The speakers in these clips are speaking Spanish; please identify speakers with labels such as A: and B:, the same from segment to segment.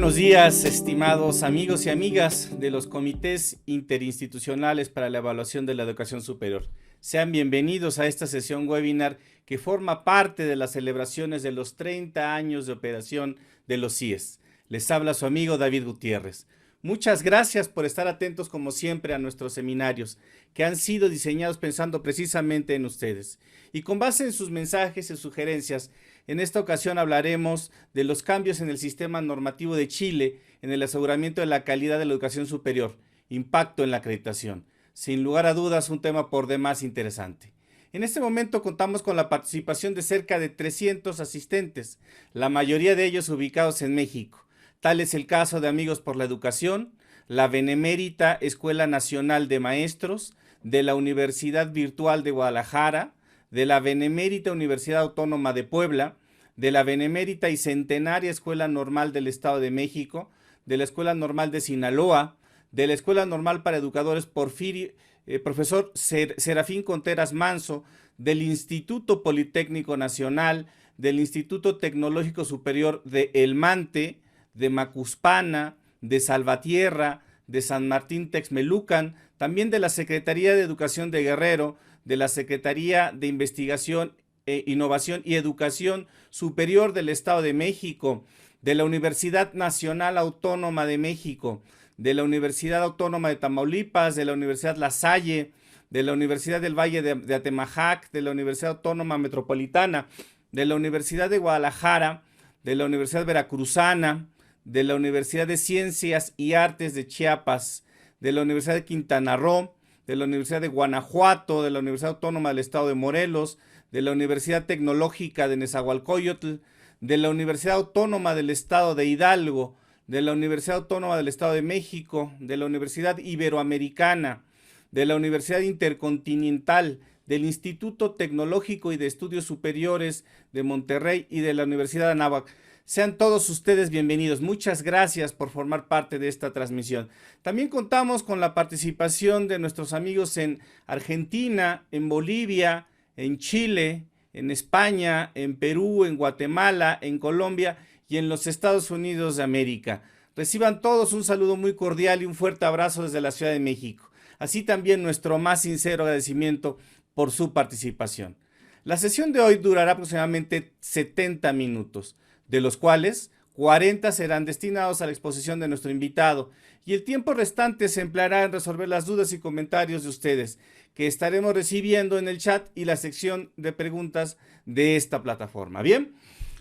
A: buenos días, estimados amigos y amigas de los comités interinstitucionales para la evaluación de la educación superior. Sean bienvenidos a esta sesión webinar que forma parte de las celebraciones de los 30 años de operación de los CIES. Les habla su amigo David Gutiérrez. Muchas gracias por estar atentos como siempre a nuestros seminarios, que han sido diseñados pensando precisamente en ustedes. Y con base en sus mensajes y sugerencias, en esta ocasión hablaremos de los cambios en el sistema normativo de Chile en el aseguramiento de la calidad de la educación superior, impacto en la acreditación. Sin lugar a dudas, un tema por demás interesante. En este momento contamos con la participación de cerca de 300 asistentes, la mayoría de ellos ubicados en México. Tal es el caso de Amigos por la Educación, la Benemérita Escuela Nacional de Maestros, de la Universidad Virtual de Guadalajara, de la Benemérita Universidad Autónoma de Puebla, de la Benemérita y Centenaria Escuela Normal del Estado de México, de la Escuela Normal de Sinaloa, de la Escuela Normal para Educadores profesor Serafín Conteras Manso, del Instituto Politécnico Nacional, del Instituto Tecnológico Superior de El Mante, de Macuspana, de Salvatierra, de San Martín Texmelucan, también de la Secretaría de Educación de Guerrero, de la Secretaría de Investigación, Innovación y Educación Superior del Estado de México, de la Universidad Nacional Autónoma de México, de la Universidad Autónoma de Tamaulipas, de la Universidad La Salle, de la Universidad del Valle de Atemajac, de la Universidad Autónoma Metropolitana, de la Universidad de Guadalajara, de la Universidad Veracruzana, de la Universidad de Ciencias y Artes de Chiapas, de la Universidad de Quintana Roo, de la Universidad de Guanajuato, de la Universidad Autónoma del Estado de Morelos, de la Universidad Tecnológica de Nezahualcóyotl, de la Universidad Autónoma del Estado de Hidalgo, de la Universidad Autónoma del Estado de México, de la Universidad Iberoamericana, de la Universidad Intercontinental, del Instituto Tecnológico y de Estudios Superiores de Monterrey y de la Universidad de Anáhuac. Sean todos ustedes bienvenidos. Muchas gracias por formar parte de esta transmisión. También contamos con la participación de nuestros amigos en Argentina, en Bolivia, en Chile, en España, en Perú, en Guatemala, en Colombia y en los Estados Unidos de América. Reciban todos un saludo muy cordial y un fuerte abrazo desde la Ciudad de México. Así también nuestro más sincero agradecimiento por su participación. La sesión de hoy durará aproximadamente 70 minutos, de los cuales 40 serán destinados a la exposición de nuestro invitado y el tiempo restante se empleará en resolver las dudas y comentarios de ustedes, que estaremos recibiendo en el chat y la sección de preguntas de esta plataforma. Bien,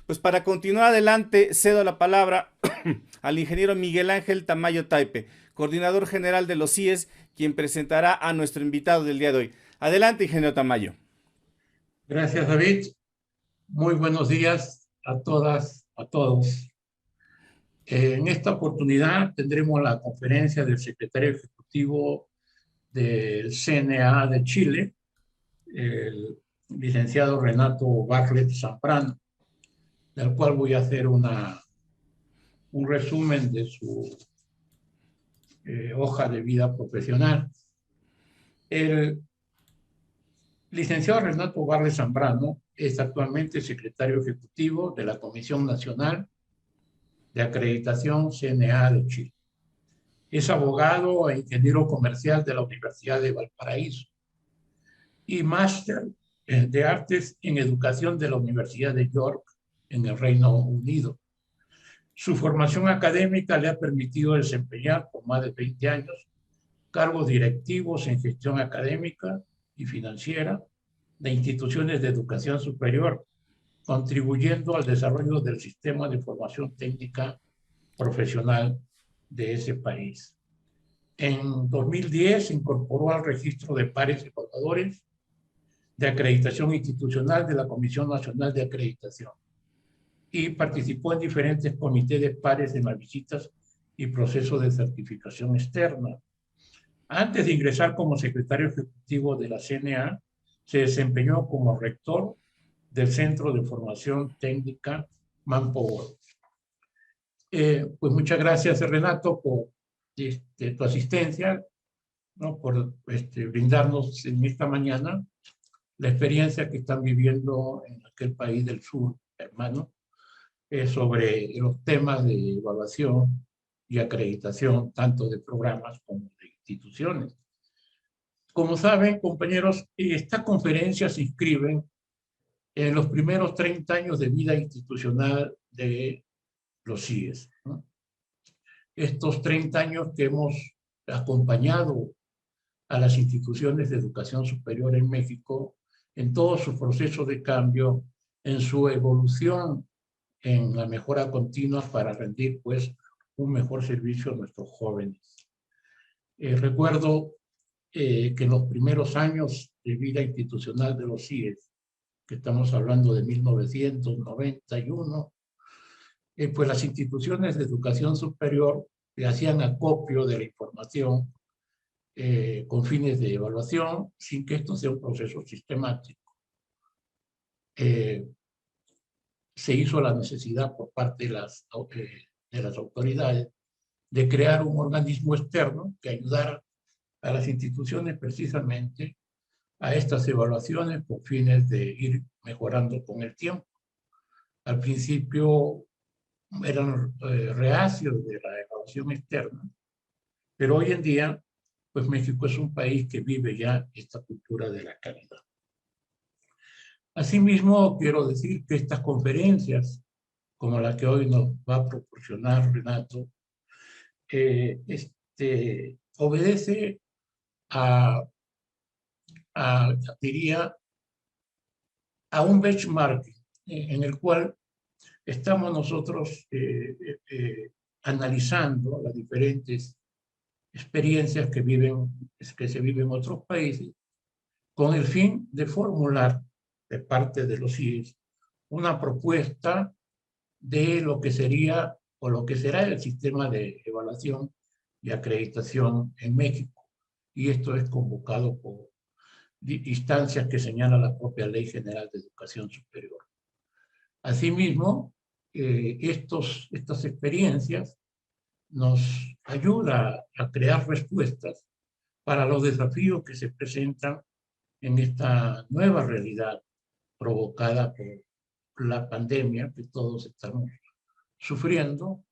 A: pues para continuar adelante cedo la palabra al ingeniero Miguel Ángel Tamayo Taipe, coordinador general de los CIES, quien presentará a nuestro invitado del día de hoy. Adelante, ingeniero Tamayo.
B: Gracias, David. Muy buenos días a todas, a todos. En esta oportunidad tendremos la conferencia del secretario ejecutivo del CNA de Chile, el licenciado Renato Barlet Zambrano, del cual voy a hacer un resumen de su hoja de vida profesional. El licenciado Renato Barlet Zambrano es actualmente secretario ejecutivo de la Comisión Nacional de Acreditación CNA de Chile. Es abogado e ingeniero comercial de la Universidad de Valparaíso y máster de artes en educación de la Universidad de York en el Reino Unido. Su formación académica le ha permitido desempeñar por más de 20 años cargos directivos en gestión académica y financiera de instituciones de educación superior, contribuyendo al desarrollo del sistema de formación técnica profesional de ese país. En 2010 se incorporó al registro de pares evaluadores de acreditación institucional de la Comisión Nacional de Acreditación y participó en diferentes comités de pares en las visitas y procesos de certificación externa. Antes de ingresar como secretario ejecutivo de la CNA, se desempeñó como rector del Centro de Formación Técnica Manpower. Pues muchas gracias, Renato, por tu asistencia, ¿no? Por brindarnos en esta mañana la experiencia que están viviendo en aquel país del sur, hermano, sobre los temas de evaluación y acreditación, tanto de programas como de instituciones. Como saben, compañeros, esta conferencia se inscribe en los primeros 30 años de vida institucional de los CIES, ¿no? Estos 30 años que hemos acompañado a las instituciones de educación superior en México en todo su proceso de cambio, en su evolución, en la mejora continua para rendir, pues, un mejor servicio a nuestros jóvenes. Recuerdo que en los primeros años de vida institucional de los CIES, que estamos hablando de 1991, pues las instituciones de educación superior hacían acopio de la información con fines de evaluación, sin que esto sea un proceso sistemático. Se hizo la necesidad por parte de las autoridades de crear un organismo externo que ayudara a las instituciones precisamente a estas evaluaciones con fines de ir mejorando con el tiempo. Al principio eran reacios de la evaluación externa, pero hoy en día, pues México es un país que vive ya esta cultura de la calidad. Asimismo, quiero decir que estas conferencias, como la que hoy nos va a proporcionar Renato, obedece diría, a un benchmark en el cual estamos nosotros analizando las diferentes experiencias que se viven en otros países, con el fin de formular de parte de los CIES una propuesta de lo que sería o lo que será el sistema de evaluación y acreditación en México. Y esto es convocado por instancias que señala la propia Ley General de Educación Superior. Asimismo, estas experiencias nos ayudan a crear respuestas para los desafíos que se presentan en esta nueva realidad provocada por la pandemia que todos estamos sufriendo,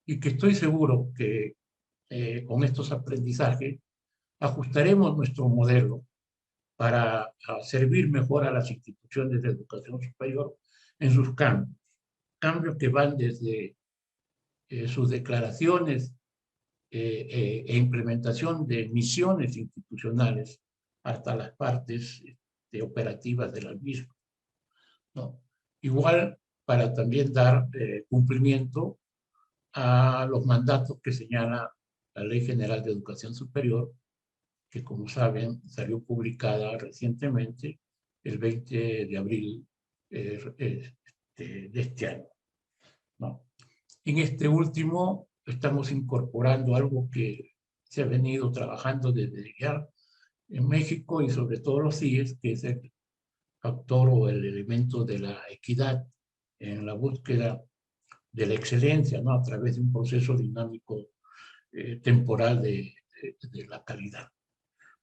B: y que estoy seguro que con estos aprendizajes ajustaremos nuestro modelo para servir mejor a las instituciones de educación superior en sus cambios que van desde sus declaraciones e implementación de misiones institucionales hasta las partes operativas de las mismas, ¿no? Igual para también dar cumplimiento a los mandatos que señala la Ley General de Educación Superior, que como saben salió publicada recientemente el 20 de abril de este año, ¿no? En este último estamos incorporando algo que se ha venido trabajando desde ya en México y sobre todo los CIES, que es el factor o el elemento de la equidad en la búsqueda de la excelencia, ¿no? A través de un proceso dinámico temporal de la calidad.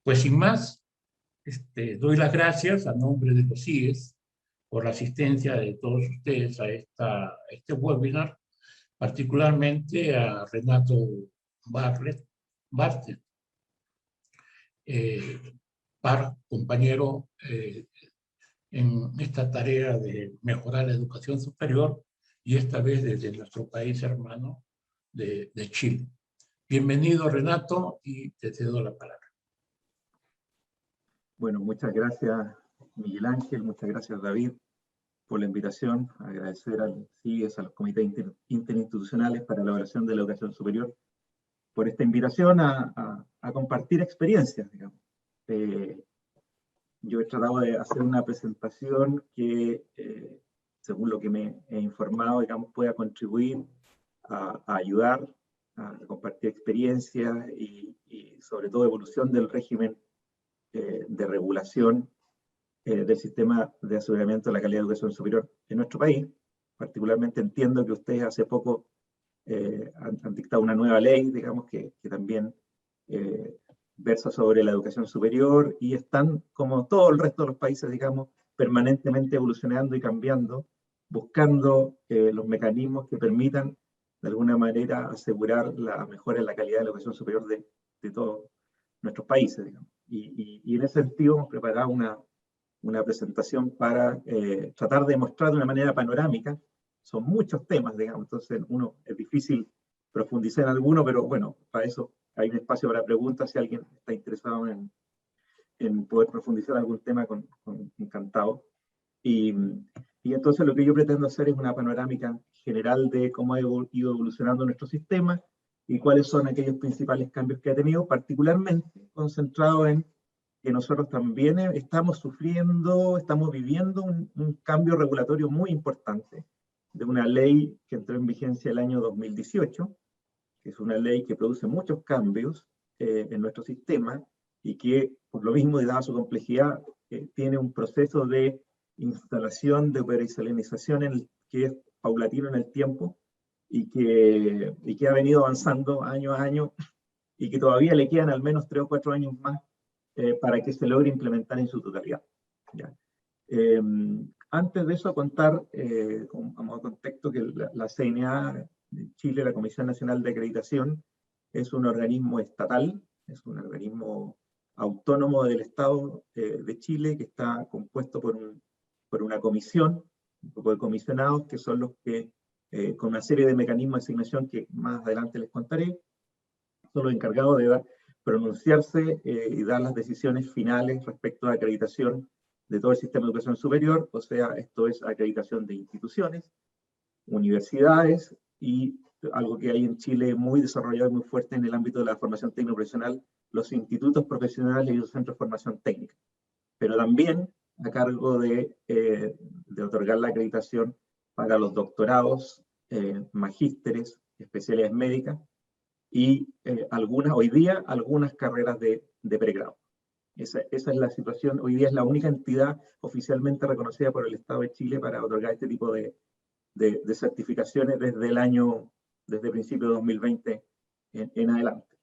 B: Pues sin más, doy las gracias a nombre de los CIES por la asistencia de todos ustedes a este webinar, particularmente a Renato Bartlett, compañero en esta tarea de mejorar la educación superior, y esta vez desde nuestro país hermano de Chile. Bienvenido, Renato, y te cedo la palabra.
C: Bueno, muchas gracias, Miguel Ángel, muchas gracias, David, por la invitación. Agradecer al CIES, a los comités interinstitucionales para la evaluación de la educación superior, por esta invitación a compartir experiencias, digamos. Yo he tratado de hacer una presentación que, según lo que me he informado, digamos, pueda contribuir a ayudar a compartir experiencias y sobre todo evolución del régimen de regulación del sistema de aseguramiento de la calidad de educación superior en nuestro país. Particularmente entiendo que ustedes hace poco han dictado una nueva ley, digamos, que también versa sobre la educación superior, y están, como todo el resto de los países, digamos, permanentemente evolucionando y cambiando buscando los mecanismos que permitan de alguna manera asegurar la mejora en la calidad de la educación superior de todos nuestros países, digamos. Y en ese sentido hemos preparado una presentación para tratar de mostrar de una manera panorámica. Son muchos temas, digamos, entonces es difícil profundizar en alguno, pero bueno, para eso hay un espacio para preguntas, si alguien está interesado en poder profundizar en algún tema, encantado. Y entonces lo que yo pretendo hacer es una panorámica general de cómo ha ido evolucionando nuestro sistema y cuáles son aquellos principales cambios que ha tenido, particularmente concentrado en que nosotros también estamos viviendo un cambio regulatorio muy importante de una ley que entró en vigencia el año 2018, que es una ley que produce muchos cambios en nuestro sistema y que, por lo mismo, y dada su complejidad, tiene un proceso de instalación, de operacionalización que es paulatino en el tiempo y que ha venido avanzando año a año y que todavía le quedan al menos 3 o 4 años más para que se logre implementar en su totalidad. ¿Ya? Antes de eso, contar, como contexto, que la CNA de Chile, la Comisión Nacional de Acreditación, es un organismo estatal, es un organismo autónomo del Estado de Chile, que está compuesto por una comisión, un grupo de comisionados, que son los que, con una serie de mecanismos de asignación que más adelante les contaré, son los encargados de pronunciarse y dar las decisiones finales respecto a la acreditación de todo el sistema de educación superior, o sea, esto es acreditación de instituciones, universidades y algo que hay en Chile muy desarrollado y muy fuerte en el ámbito de la formación técnico-profesional, los institutos profesionales y los centros de formación técnica. Pero también a cargo de otorgar la acreditación para los doctorados, magísteres, especialidades médicas y hoy día algunas carreras de pregrado. Esa es la situación. Hoy día es la única entidad oficialmente reconocida por el Estado de Chile para otorgar este tipo de certificaciones desde principios de 2020 en adelante.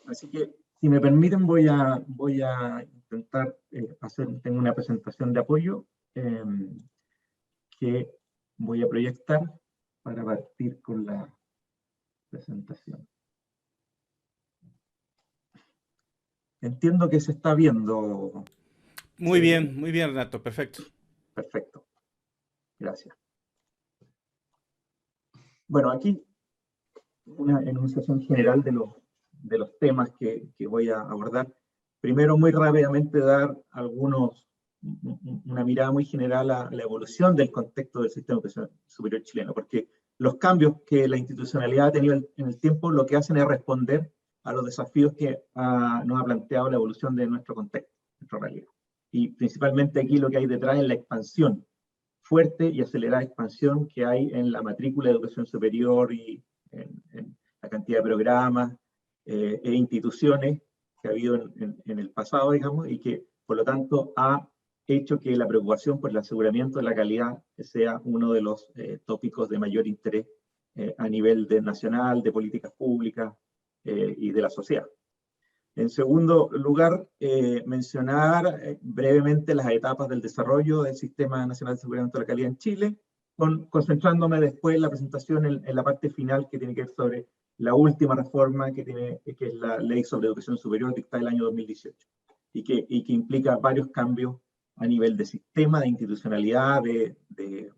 C: Así que, si me permiten, voy a intentar tengo una presentación de apoyo que voy a proyectar para partir con la presentación. Entiendo que se está viendo.
A: Muy bien, Renato, perfecto.
C: Perfecto. Gracias. Bueno, aquí una enunciación general de los temas que voy a abordar. Primero, muy rápidamente, dar una mirada muy general a la evolución del contexto del sistema de educación superior chileno, porque los cambios que la institucionalidad ha tenido en el tiempo lo que hacen es responder a los desafíos que nos ha planteado la evolución de nuestro contexto, nuestra realidad. Y principalmente aquí lo que hay detrás es la expansión, fuerte y acelerada expansión que hay en la matrícula de educación superior y en la cantidad de programas e instituciones que ha habido en el pasado, digamos, y que por lo tanto ha hecho que la preocupación por el aseguramiento de la calidad sea uno de los tópicos de mayor interés a nivel nacional, de políticas públicas y de la sociedad. En segundo lugar, mencionar brevemente las etapas del desarrollo del Sistema Nacional de Aseguramiento de la Calidad en Chile, concentrándome después en la presentación en la parte final que tiene que ver sobre la última reforma que es la Ley sobre Educación Superior dictada el año 2018 y que implica varios cambios a nivel de sistema, de institucionalidad, de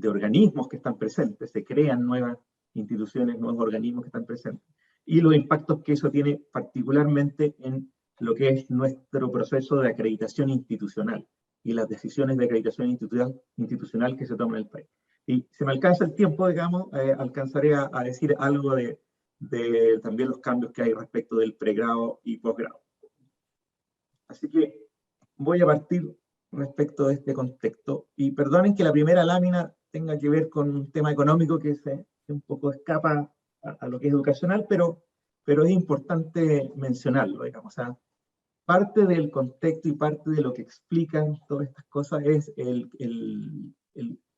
C: organismos que están presentes, se crean nuevas instituciones, nuevos organismos que están presentes, y los impactos que eso tiene particularmente en lo que es nuestro proceso de acreditación institucional y las decisiones de acreditación institucional que se toman en el país. Y si me alcanza el tiempo, digamos, alcanzaré a decir algo de también los cambios que hay respecto del pregrado y posgrado. Así que voy a partir respecto de este contexto. Y perdonen que la primera lámina tenga que ver con un tema económico que un poco escapa a lo que es educacional, pero es importante mencionarlo, digamos. O sea, parte del contexto y parte de lo que explican todas estas cosas es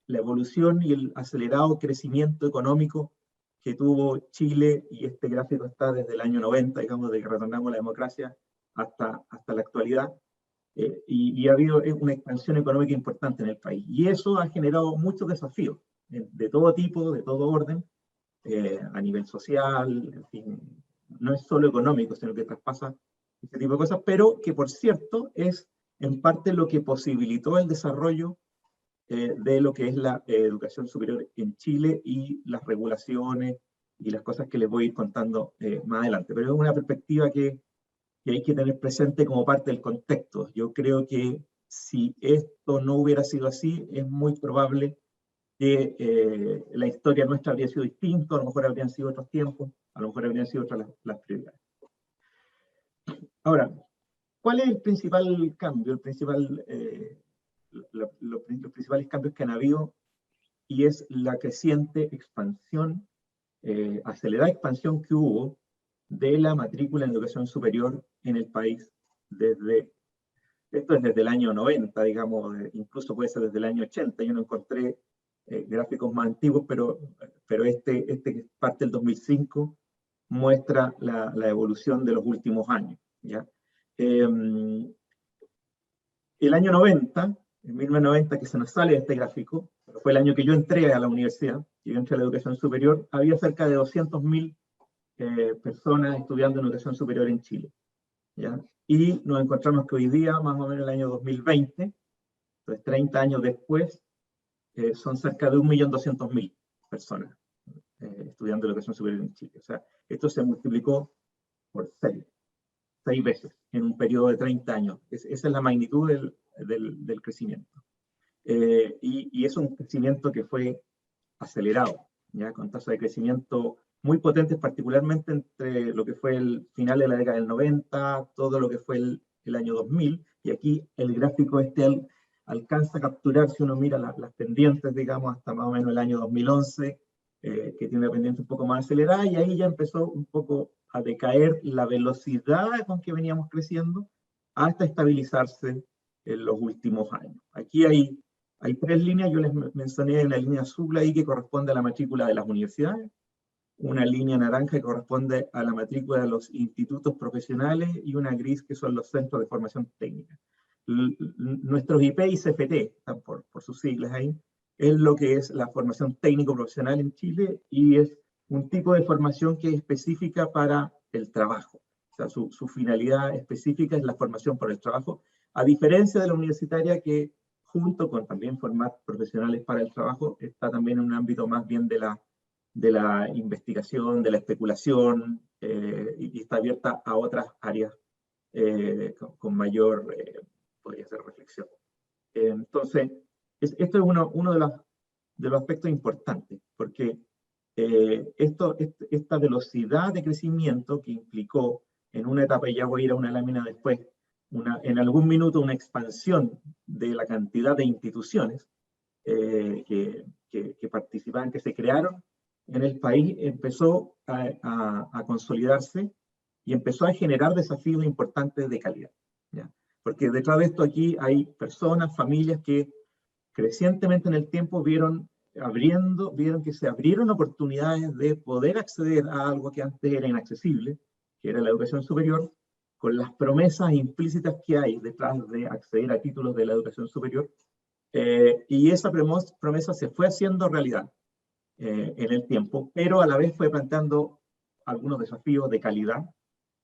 C: la evolución y el acelerado crecimiento económico que tuvo Chile, y este gráfico está desde el año 90, digamos, de que retornamos a la democracia hasta la actualidad, y ha habido una expansión económica importante en el país. Y eso ha generado muchos desafíos de todo tipo, de todo orden, a nivel social, en fin, no es solo económico, sino que traspasa este tipo de cosas, pero que por cierto es en parte lo que posibilitó el desarrollo de lo que es la educación superior en Chile y las regulaciones y las cosas que les voy a ir contando más adelante. Pero es una perspectiva que hay que tener presente como parte del contexto. Yo creo que si esto no hubiera sido así, es muy probable que la historia nuestra habría sido distinta, a lo mejor habrían sido otros tiempos, a lo mejor habrían sido otras las prioridades. Ahora, ¿cuál es el principal cambio? Los principales cambios que han habido, y es la creciente expansión, acelerada expansión que hubo de la matrícula en educación superior en el país esto es desde el año 90, digamos, incluso puede ser desde el año 80. Yo no encontré gráficos más antiguos, pero este que parte del 2005 muestra la evolución de los últimos años, ¿ya? El año 90, en 1990, que se nos sale de este gráfico, fue el año que yo entré a la universidad, y yo entré a la educación superior, había cerca de 200.000 personas estudiando en educación superior en Chile, ¿ya? Y nos encontramos que hoy día, más o menos en el año 2020, entonces 30 años después, son cerca de 1.200.000 personas estudiando educación superior en Chile. O sea, esto se multiplicó por 6 veces en un periodo de 30 años. Esa es la magnitud del crecimiento. Y es un crecimiento que fue acelerado, ¿ya? Con tasas de crecimiento muy potentes, particularmente entre lo que fue el final de la década del 90, todo lo que fue el año 2000, y aquí el gráfico alcanza a capturar, si uno mira las pendientes, digamos, hasta más o menos el año 2011, que tiene una pendiente un poco más acelerada, y ahí ya empezó un poco a decaer la velocidad con que veníamos creciendo hasta estabilizarse en los últimos años. Aquí hay 3 líneas, yo les mencioné una línea azul ahí que corresponde a la matrícula de las universidades, una línea naranja que corresponde a la matrícula de los institutos profesionales y una gris que son los centros de formación técnica. Nuestros IP y CFT, están por sus siglas ahí, es lo que es la formación técnico-profesional en Chile y es un tipo de formación que es específica para el trabajo. O sea, su finalidad específica es la formación por el trabajo, a diferencia de la universitaria que junto con también formar profesionales para el trabajo, está también en un ámbito más bien de la investigación, de la especulación, y está abierta a otras áreas con mayor, podría ser, reflexión. Entonces, esto es uno de los aspectos importantes, porque esta velocidad de crecimiento que implicó en una etapa, y ya voy a ir a una lámina después, en algún minuto una expansión de la cantidad de instituciones que participaban, que se crearon en el país, empezó a consolidarse y empezó a generar desafíos importantes de calidad, ¿ya? Porque detrás de esto aquí hay personas, familias que crecientemente en el tiempo vieron que se abrieron oportunidades de poder acceder a algo que antes era inaccesible, que era la educación superior, con las promesas implícitas que hay detrás de acceder a títulos de la educación superior, y esa promesa se fue haciendo realidad en el tiempo, pero a la vez fue planteando algunos desafíos de calidad,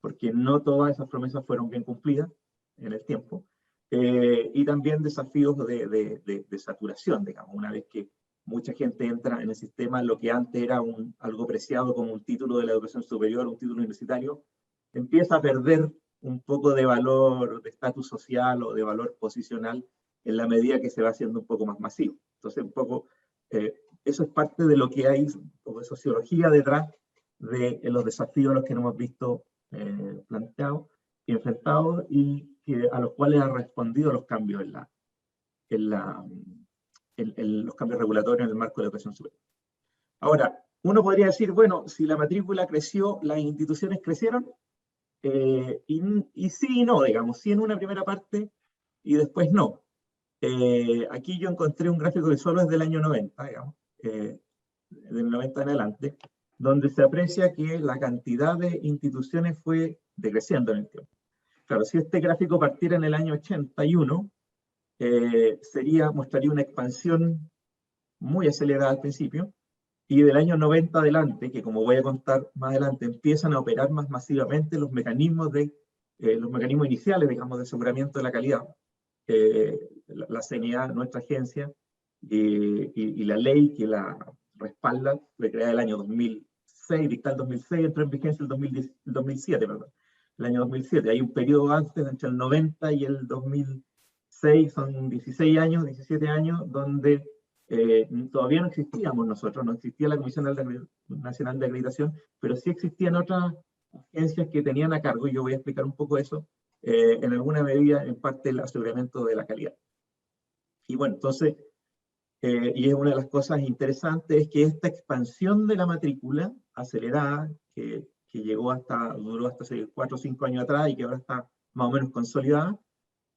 C: porque no todas esas promesas fueron bien cumplidas en el tiempo, y también desafíos de saturación, digamos, una vez que mucha gente entra en el sistema, lo que antes era algo preciado como un título de la educación superior, un título universitario, empieza a perder un poco de valor, de estatus social o de valor posicional en la medida que se va haciendo un poco más masivo. Entonces, un poco, eso es parte de lo que hay, o de sociología detrás de los desafíos a los que nos hemos visto planteados y enfrentados, y a los cuales han respondido los cambios los cambios regulatorios en el marco de la educación superior. Ahora, uno podría decir, bueno, si la matrícula creció, las instituciones crecieron, y sí y no, digamos, sí en una primera parte y después no. Aquí yo encontré un gráfico que solo es del año 90, digamos, del 90 en adelante, donde se aprecia que la cantidad de instituciones fue decreciendo en el tiempo. claro, si este gráfico partiera en el año 81, mostraría una expansión muy acelerada al principio, y del año 90 adelante, que como voy a contar más adelante, empiezan a operar más masivamente los mecanismos iniciales, digamos, de aseguramiento de la calidad. La CNA, nuestra agencia, y la ley que la respalda, fue creada el año 2006, dictada el 2006, entró en vigencia el 2007, perdón, el año 2007. Hay un periodo antes, entre el 90 y el 2006, son 16 años, 17 años, donde todavía no existíamos nosotros, no existía la Comisión Nacional de Acreditación, pero sí existían otras agencias que tenían a cargo, y yo voy a explicar un poco eso, en alguna medida, en parte, el aseguramiento de la calidad. Y bueno, entonces, y es una de las cosas interesantes, es que esta expansión de la matrícula acelerada, que duró hasta hace 4 o 5 años atrás y que ahora está más o menos consolidada,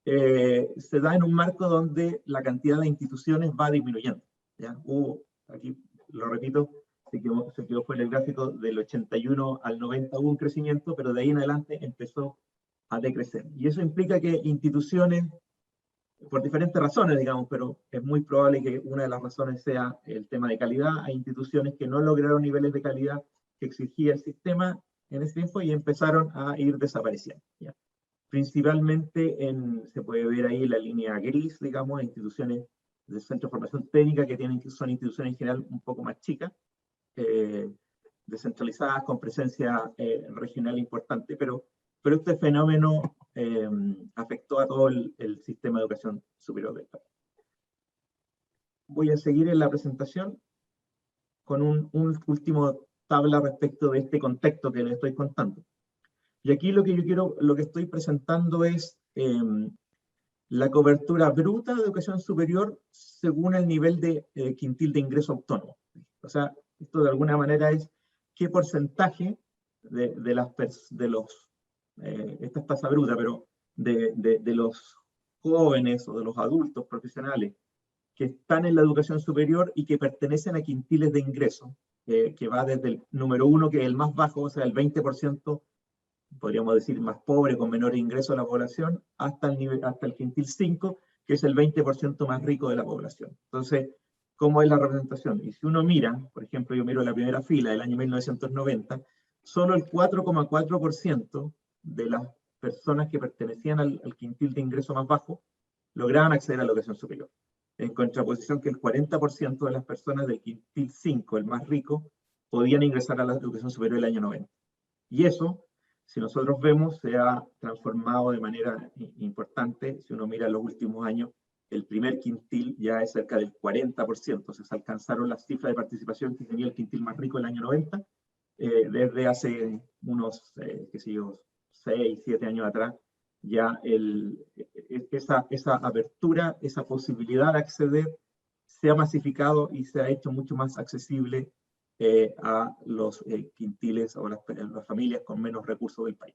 C: se da en un marco donde la cantidad de instituciones va disminuyendo. ¿Ya? Aquí lo repito, se quedó fuera el gráfico, del 81 al 90 hubo un crecimiento, pero de ahí en adelante empezó a decrecer. Y eso implica que instituciones, por diferentes razones, digamos, pero es muy probable que una de las razones sea el tema de calidad. Hay instituciones que no lograron niveles de calidad que exigía el sistema en ese tiempo y empezaron a ir desapareciendo. ¿Ya? Principalmente se puede ver ahí la línea gris, digamos, instituciones de centro de formación técnica que son instituciones en general un poco más chicas, descentralizadas, con presencia regional importante, pero este fenómeno afectó a todo el sistema de educación superior del país. Voy a seguir en la presentación con un último tabla respecto de este contexto que les estoy contando. Y aquí lo que estoy presentando es la cobertura bruta de educación superior según el nivel de quintil de ingreso autónomo. O sea, esto de alguna manera es qué porcentaje esta es tasa bruta, pero de los jóvenes o de los adultos profesionales que están en la educación superior y que pertenecen a quintiles de ingreso, que va desde el número 1, que es el más bajo, o sea, el 20%, podríamos decir, más pobre, con menor ingreso a la población, hasta el quintil 5, que es el 20% más rico de la población. Entonces, ¿cómo es la representación? Y si uno mira, por ejemplo, yo miro la primera fila del año 1990, solo el 4,4% de las personas que pertenecían al quintil de ingreso más bajo lograban acceder a la educación superior. En contraposición que el 40% de las personas del quintil 5, el más rico, podían ingresar a la educación superior el año 90. Y eso, si nosotros vemos, se ha transformado de manera importante. Si uno mira los últimos años, el primer quintil ya es cerca del 40%, o sea, se alcanzaron las cifras de participación que tenía el quintil más rico en el año 90, desde hace unos, 6, 7 años atrás, ya esa apertura, esa posibilidad de acceder, se ha masificado y se ha hecho mucho más accesible a los quintiles o las familias con menos recursos del país.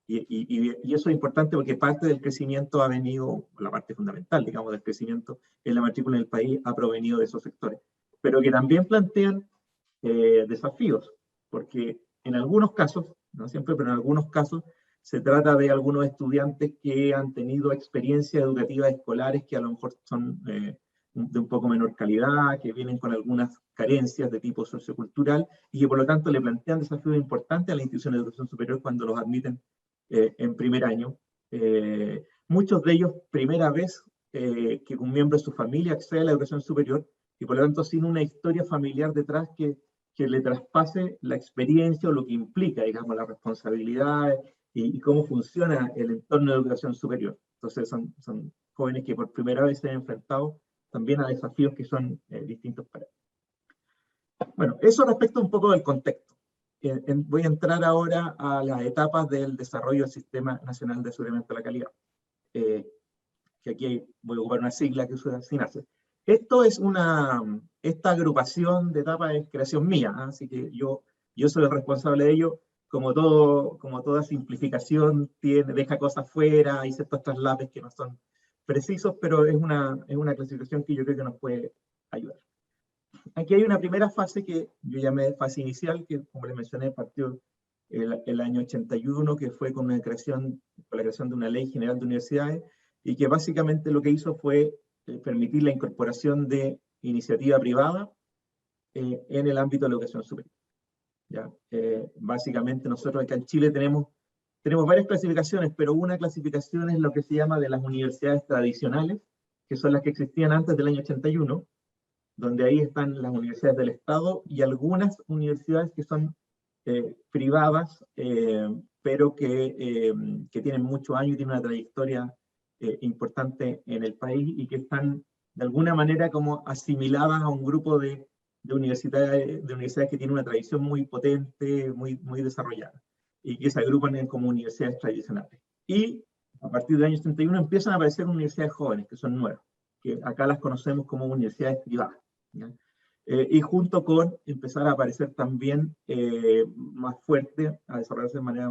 C: Y eso es importante porque parte del crecimiento ha venido, la parte fundamental, digamos, del crecimiento en la matrícula en el país ha provenido de esos sectores, pero que también plantean desafíos, porque en algunos casos, no siempre, pero en algunos casos, se trata de algunos estudiantes que han tenido experiencias educativas escolares que a lo mejor son de un poco menor calidad, que vienen con algunas carencias de tipo sociocultural y que por lo tanto le plantean desafíos importantes a la institución de educación superior cuando los admiten en primer año. Muchos de ellos primera vez que un miembro de su familia accede a la educación superior y por lo tanto sin una historia familiar detrás que le traspase la experiencia o lo que implica, digamos, la responsabilidad y cómo funciona el entorno de educación superior. Entonces son jóvenes que por primera vez se han enfrentado también a desafíos que son distintos para ellos. Bueno, eso respecto un poco del contexto. Voy a entrar ahora a las etapas del desarrollo del Sistema Nacional de Aseguramiento de la Calidad, que aquí voy a ocupar una sigla que usa SINASE. Esta agrupación de etapas es creación mía, ¿eh? Así que yo soy el responsable de ello. Como toda simplificación deja cosas fuera, hay ciertos traslados que no son precisos, pero es una clasificación que yo creo que nos puede ayudar. Aquí hay una primera fase que yo llamé fase inicial, que como les mencioné, partió el año 81, que fue con la creación de una ley general de universidades, y que básicamente lo que hizo fue permitir la incorporación de iniciativa privada en el ámbito de la educación superior. ¿Ya? Básicamente nosotros acá en Chile tenemos varias clasificaciones, pero una clasificación es lo que se llama de las universidades tradicionales, que son las que existían antes del año 81, donde ahí están las universidades del Estado y algunas universidades que son privadas, pero que tienen muchos años y tienen una trayectoria importante en el país y que están de alguna manera como asimiladas a un grupo de universidades que tienen una tradición muy potente, muy desarrollada, y que se agrupan como universidades tradicionales. Y a partir del año 71 empiezan a aparecer universidades jóvenes, que son nuevas, que acá las conocemos como universidades privadas, ¿ya? Y junto con empezar a aparecer también más fuerte, a desarrollarse de manera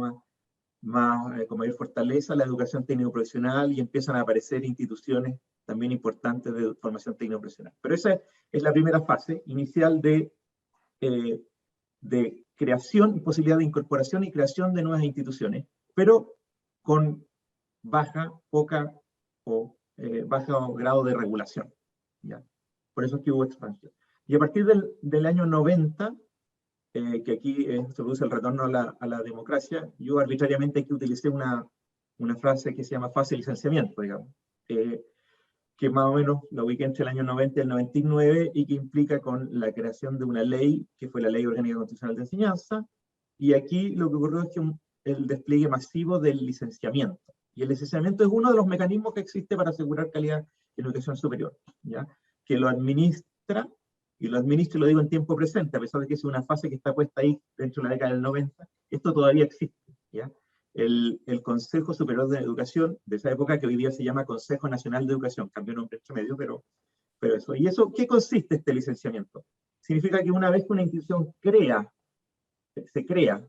C: con mayor fortaleza, la educación técnico-profesional, y empiezan a aparecer instituciones también importantes de formación técnico-profesional. Pero esa es la primera fase inicial de creación, posibilidad de incorporación y creación de nuevas instituciones, pero con bajo grado de regulación, ¿ya? Por eso es que hubo expansión. Y a partir del año 90, que aquí se produce el retorno a la democracia, yo arbitrariamente aquí utilicé una frase que se llama fase de licenciamiento, digamos, que más o menos la ubiqué entre el año 90 y el 99, y que implica con la creación de una ley, que fue la Ley Orgánica Constitucional de Enseñanza, y aquí lo que ocurrió es que el despliegue masivo del licenciamiento. Y el licenciamiento es uno de los mecanismos que existe para asegurar calidad en educación superior, ¿ya? Que lo administra, y lo digo en tiempo presente, a pesar de que es una fase que está puesta ahí dentro de la década del 90, esto todavía existe, ¿ya? El Consejo Superior de Educación, de esa época, que hoy día se llama Consejo Nacional de Educación, cambió nombre entre medio, pero eso. ¿Y eso qué consiste este licenciamiento? Significa que una vez que una institución se crea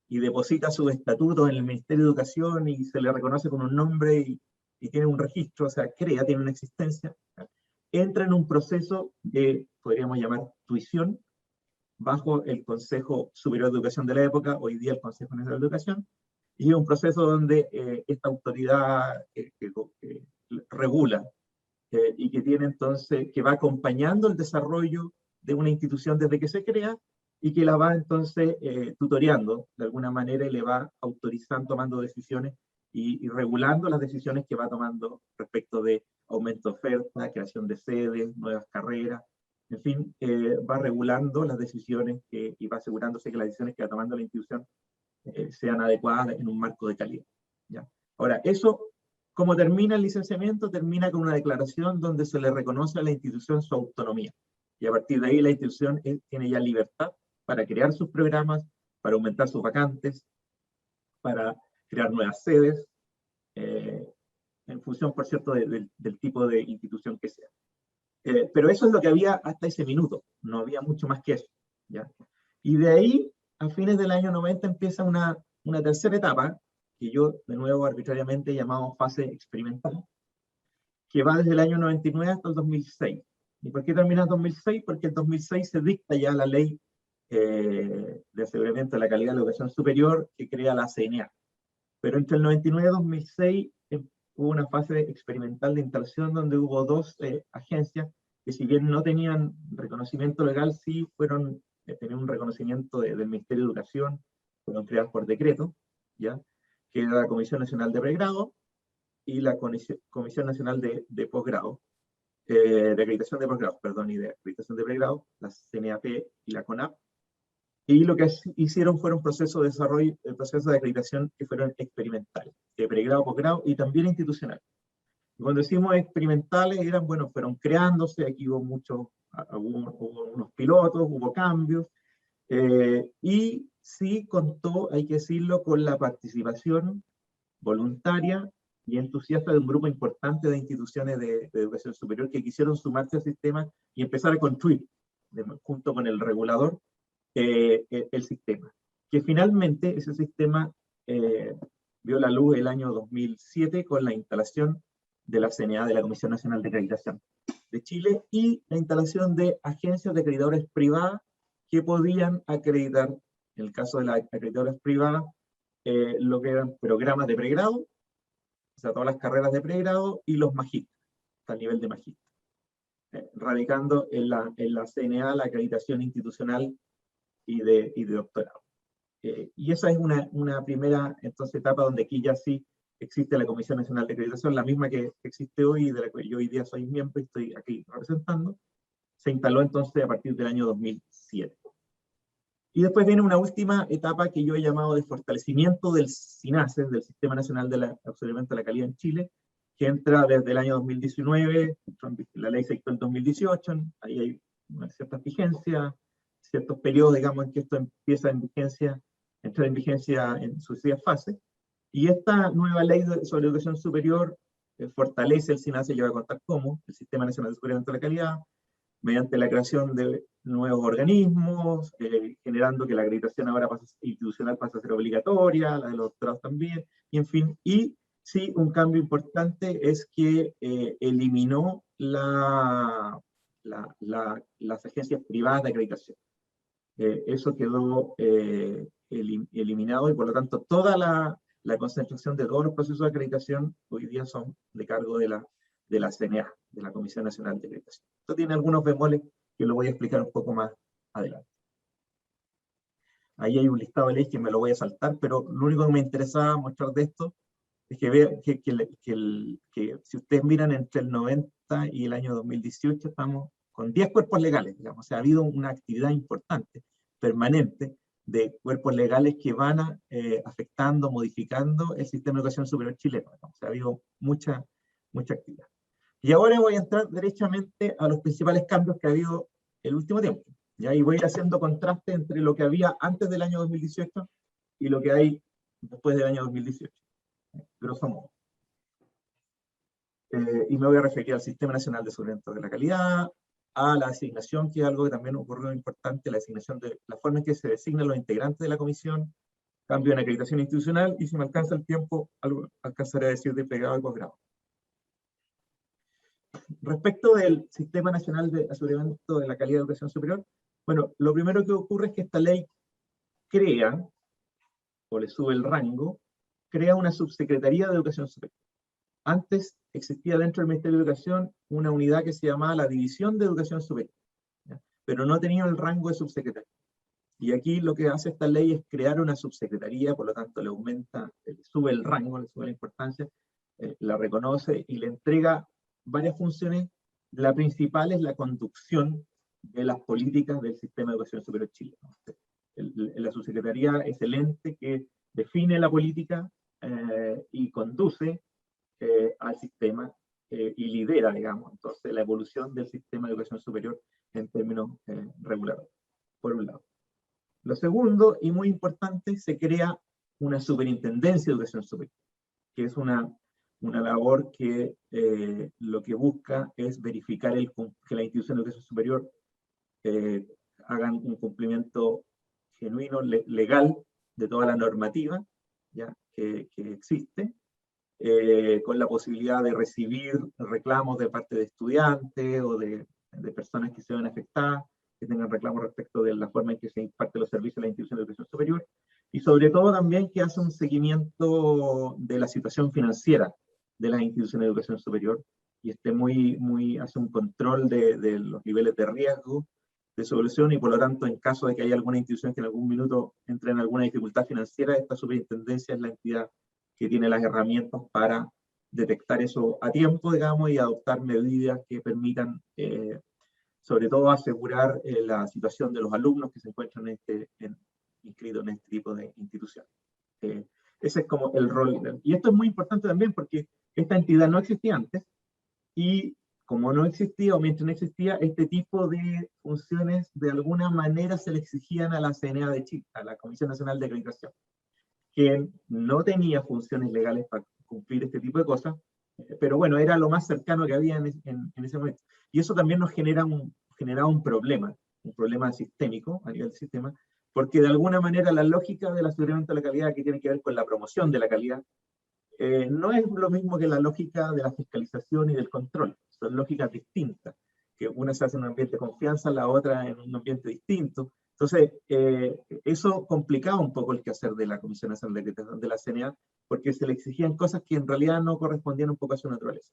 C: y deposita sus estatutos en el Ministerio de Educación y se le reconoce con un nombre y tiene un registro, o sea, tiene una existencia, entra en un proceso de, podríamos llamar, tuición, bajo el Consejo Superior de Educación de la época, hoy día el Consejo Nacional de Educación, y es un proceso donde esta autoridad que regula y que tiene entonces, que va acompañando el desarrollo de una institución desde que se crea, y que la va entonces tutoreando de alguna manera, y le va autorizando, tomando decisiones y regulando las decisiones que va tomando respecto de aumento de oferta, creación de sedes, nuevas carreras, en fin, va regulando las decisiones y va asegurándose que las decisiones que va tomando la institución sean adecuadas en un marco de calidad, ¿ya? Ahora, eso, como termina el licenciamiento, termina con una declaración donde se le reconoce a la institución su autonomía, y a partir de ahí la institución tiene ya libertad para crear sus programas, para aumentar sus vacantes, para crear nuevas sedes, en función, por cierto, del tipo de institución que sea. Pero eso es lo que había hasta ese minuto, no había mucho más que eso, ¿ya? Y de ahí, a fines del año 90, empieza una tercera etapa, que yo, de nuevo, arbitrariamente he llamado fase experimental, que va desde el año 99 hasta el 2006. ¿Y por qué termina en 2006? Porque en 2006 se dicta ya la ley de aseguramiento de la calidad de la educación superior, que crea la CNA. Pero entre el 99 y 2006 hubo una fase experimental de instalación donde hubo dos agencias que, si bien no tenían reconocimiento legal, sí tenían un reconocimiento del Ministerio de Educación, fueron creadas por decreto, ¿ya? Que era la Comisión Nacional de Pregrado y la Comisión Nacional de Posgrado, de acreditación de posgrado, perdón, y de acreditación de pregrado, la CNAP y la CONAP. Y lo que hicieron fueron procesos de desarrollo, procesos de acreditación que fueron experimentales, de pregrado, posgrado y también institucionales. Y cuando decimos experimentales, fueron creándose, aquí hubo unos pilotos, hubo cambios, y sí contó, hay que decirlo, con la participación voluntaria y entusiasta de un grupo importante de instituciones de educación superior que quisieron sumarse al sistema y empezar a construir, junto con el regulador, el sistema. Que finalmente ese sistema vio la luz el año 2007 con la instalación de la CNA, de la Comisión Nacional de Acreditación de Chile, y la instalación de agencias de acreditadores privadas que podían acreditar En el caso de las acreditadoras privadas, lo que eran programas de pregrado, o sea, todas las carreras de pregrado, y los magísteres, hasta el nivel de magíster, radicando en la CNA, la acreditación institucional y de doctorado. Y esa es una primera entonces, etapa donde aquí ya sí existe la Comisión Nacional de Acreditación, la misma que existe hoy, de la que yo hoy día soy miembro y estoy aquí representando. Se instaló entonces a partir del año 2007. Y después viene una última etapa que yo he llamado de fortalecimiento del SINASE, del Sistema Nacional de Aseguramiento de la Calidad en Chile, que entra desde el año 2019, la ley se dictó en 2018, ahí hay ciertas vigencias, ciertos periodos, digamos, en que esto empieza en vigencia, entra en vigencia en sucesivas fases, y esta nueva ley sobre educación superior fortalece el SINASE, yo voy a contar cómo, el Sistema Nacional de Aseguramiento de la Calidad, mediante la creación de nuevos organismos, generando que la acreditación ahora institucional pasa a ser obligatoria, la de los doctorados también, y en fin. Y sí, un cambio importante es que eliminó las agencias privadas de acreditación. Eso quedó eliminado y por lo tanto toda la concentración de todos los procesos de acreditación hoy día son de cargo de la CNA, de la Comisión Nacional de Acreditación. Esto tiene algunos bemoles que lo voy a explicar un poco más adelante. Ahí hay un listado de leyes que me lo voy a saltar, pero lo único que me interesaba mostrar de esto es que vean que si ustedes miran entre el 90 y el año 2018 estamos con 10 cuerpos legales, digamos. O sea, ha habido una actividad importante, permanente, de cuerpos legales que van afectando, modificando el sistema de educación superior chileno. O sea, ha habido mucha actividad. Y ahora voy a entrar derechamente a los principales cambios que ha habido el último tiempo. ¿Ya? Y voy a ir haciendo contraste entre lo que había antes del año 2018 y lo que hay después del año 2018. Grosso modo. Y me voy a referir al Sistema Nacional de Aseguramiento de la Calidad, a la asignación, que es algo que también ocurrió importante, la asignación de la forma en que se designan los integrantes de la comisión, cambio en acreditación institucional, y si me alcanza el tiempo, alcanzaré a decir de pregrado y posgrado. Respecto del Sistema Nacional de Aseguramiento de la Calidad de Educación Superior, bueno, lo primero que ocurre es que esta ley crea, o le sube el rango, crea una subsecretaría de Educación Superior. Antes existía dentro del Ministerio de Educación una unidad que se llamaba la División de Educación Superior, ¿ya? Pero no tenía el rango de subsecretaría. Y aquí lo que hace esta ley es crear una subsecretaría, por lo tanto le aumenta, le sube el rango, le sube la importancia, la reconoce y le entrega varias funciones. La principal es la conducción de las políticas del sistema de educación superior chileno. La subsecretaría es el ente que define la política y conduce al sistema y lidera, digamos, entonces la evolución del sistema de educación superior en términos reguladores, por un lado. Lo segundo, y muy importante, se crea una superintendencia de educación superior, que es una labor que lo que busca es verificar que la institución de educación superior hagan un cumplimiento genuino, legal, de toda la normativa ¿ya? Que existe, con la posibilidad de recibir reclamos de parte de estudiantes o de personas que se ven afectadas, que tengan reclamos respecto de la forma en que se imparten los servicios de la institución de educación superior, y sobre todo también que hace un seguimiento de la situación financiera de las instituciones de educación superior, y hace un control de los niveles de riesgo de su evolución, y por lo tanto, en caso de que haya alguna institución que en algún minuto entre en alguna dificultad financiera, esta superintendencia es la entidad que tiene las herramientas para detectar eso a tiempo, digamos, y adoptar medidas que permitan, sobre todo, asegurar la situación de los alumnos que se encuentran inscritos en este tipo de instituciones. Ese es como el rol. Y esto es muy importante también porque esta entidad no existía antes, y como no existía, o mientras no existía, este tipo de funciones de alguna manera se le exigían a la CNA de Chile, a la Comisión Nacional de Acreditación, que no tenía funciones legales para cumplir este tipo de cosas, pero bueno, era lo más cercano que había en ese momento. Y eso también nos generaba un problema sistémico a nivel del sistema, porque de alguna manera la lógica del aseguramiento de la calidad, que tiene que ver con la promoción de la calidad, no es lo mismo que la lógica de la fiscalización y del control. Son lógicas distintas, que una se hace en un ambiente de confianza, la otra en un ambiente distinto. Entonces, eso complicaba un poco el quehacer de la Comisión Nacional de Acreditación de la CNA, porque se le exigían cosas que en realidad no correspondían un poco a su naturaleza.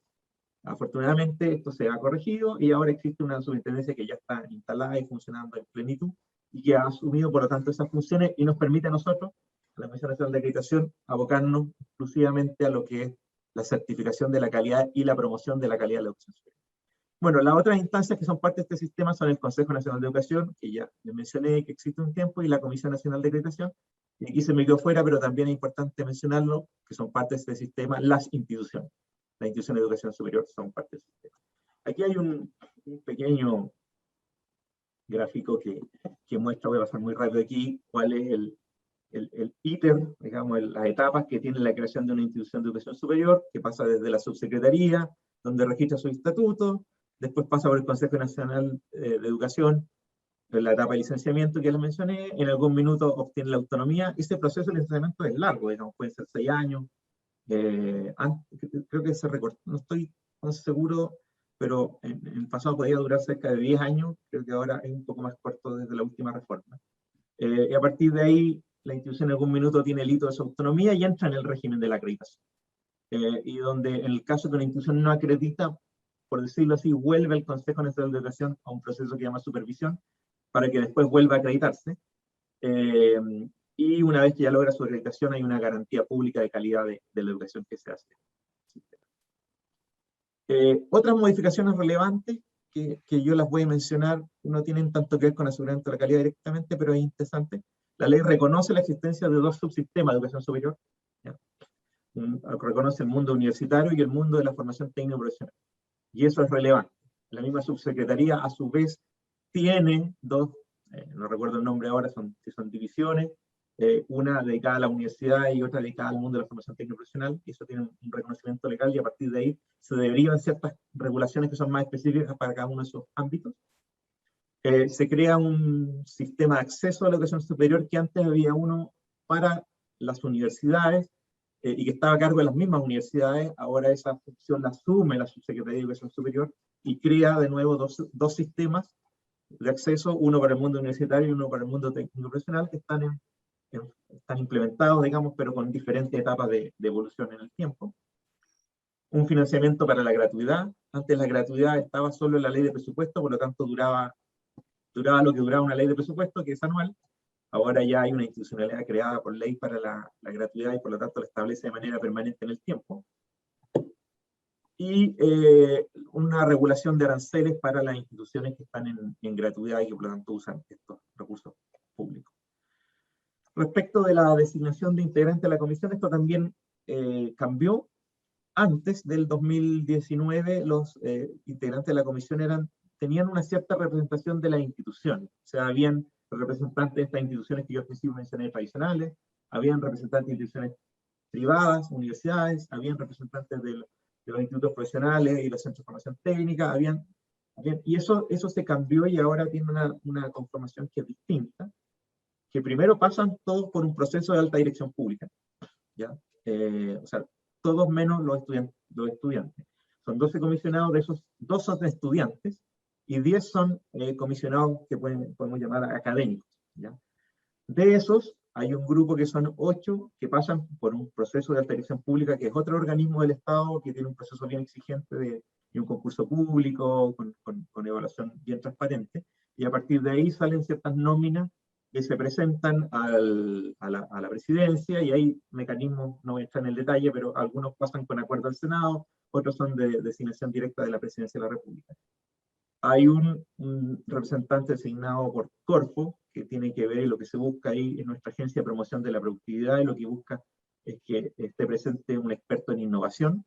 C: Afortunadamente, esto se ha corregido y ahora existe una superintendencia que ya está instalada y funcionando en plenitud y que ha asumido, por lo tanto, esas funciones y nos permite a nosotros, a la Comisión Nacional de Acreditación, abocarnos exclusivamente a lo que es la certificación de la calidad y la promoción de la calidad de la educación superior. Bueno, las otras instancias que son parte de este sistema son el Consejo Nacional de Educación, que ya les mencioné que existe un tiempo, y la Comisión Nacional de Acreditación. Y aquí se me quedó fuera, pero también es importante mencionarlo, que son parte de este sistema, las instituciones. Las instituciones de educación superior son parte del sistema. Aquí hay un pequeño gráfico que muestra, voy a pasar muy rápido aquí, cuál es el ítem, digamos, las etapas que tiene la creación de una institución de educación superior, que pasa desde la subsecretaría, donde registra su estatuto, después pasa por el Consejo Nacional de Educación, en la etapa de licenciamiento que les mencioné, en algún minuto obtiene la autonomía. Este proceso de licenciamiento es largo, digamos, pueden ser 6 años, creo que se recortó, no estoy tan seguro, pero en el pasado podía durar cerca de 10 años, creo que ahora es un poco más corto desde la última reforma. Y a partir de ahí, la institución en algún minuto tiene el hito de su autonomía y entra en el régimen de la acreditación. Y donde en el caso que una institución no acredita, por decirlo así, vuelve el Consejo Nacional de Educación a un proceso que llama supervisión, para que después vuelva a acreditarse. Y una vez que ya logra su acreditación, hay una garantía pública de calidad de la educación que se hace. Otras modificaciones relevantes que yo las voy a mencionar no tienen tanto que ver con aseguramiento de la calidad directamente, pero es interesante. La ley reconoce la existencia de 2 subsistemas de educación superior. ¿Ya? Reconoce el mundo universitario y el mundo de la formación técnico-profesional. Y eso es relevante. La misma subsecretaría, a su vez, tiene 2, no recuerdo el nombre ahora, son divisiones, una dedicada a la universidad y otra dedicada al mundo de la formación técnico-profesional, y eso tiene un reconocimiento legal, y a partir de ahí se derivan ciertas regulaciones que son más específicas para cada uno de esos ámbitos. Se crea un sistema de acceso a la educación superior que antes había uno para las universidades, y que estaba a cargo de las mismas universidades. Ahora esa función la asume la Subsecretaría de Educación Superior y crea de nuevo dos sistemas de acceso, uno para el mundo universitario y uno para el mundo técnico-profesional, que están implementados, digamos, pero con diferentes etapas de evolución en el tiempo. Un financiamiento para la gratuidad. Antes la gratuidad estaba solo en la ley de presupuesto, por lo tanto duraba lo que duraba una ley de presupuesto, que es anual. Ahora ya hay una institucionalidad creada por ley para la gratuidad y por lo tanto la establece de manera permanente en el tiempo. Y una regulación de aranceles para las instituciones que están en gratuidad y que por lo tanto usan estos recursos públicos. Respecto de la designación de integrantes de la comisión, esto también cambió. Antes del 2019, los integrantes de la comisión tenían una cierta representación de las instituciones. O sea, habían representantes de estas instituciones que yo al principio mencioné tradicionales, habían representantes de instituciones privadas, universidades, habían representantes de los institutos profesionales y los centros de formación técnica, y eso se cambió y ahora tiene una conformación que es distinta, que primero pasan todos por un proceso de alta dirección pública, ¿ya? O sea, todos menos los estudiantes. Son 12 comisionados, de esos 2 son estudiantes, y 10 son comisionados que podemos llamar académicos, ¿ya? De esos, hay un grupo que son 8 que pasan por un proceso de alta dirección pública, que es otro organismo del Estado que tiene un proceso bien exigente y un concurso público con evaluación bien transparente, y a partir de ahí salen ciertas nóminas que se presentan a la presidencia, y hay mecanismos, no voy a entrar en el detalle, pero algunos pasan con acuerdo al Senado, otros son de designación directa de la presidencia de la República. Hay un representante designado por Corfo, que tiene que ver, y lo que se busca ahí en nuestra agencia de promoción de la productividad, y lo que busca es que esté presente un experto en innovación,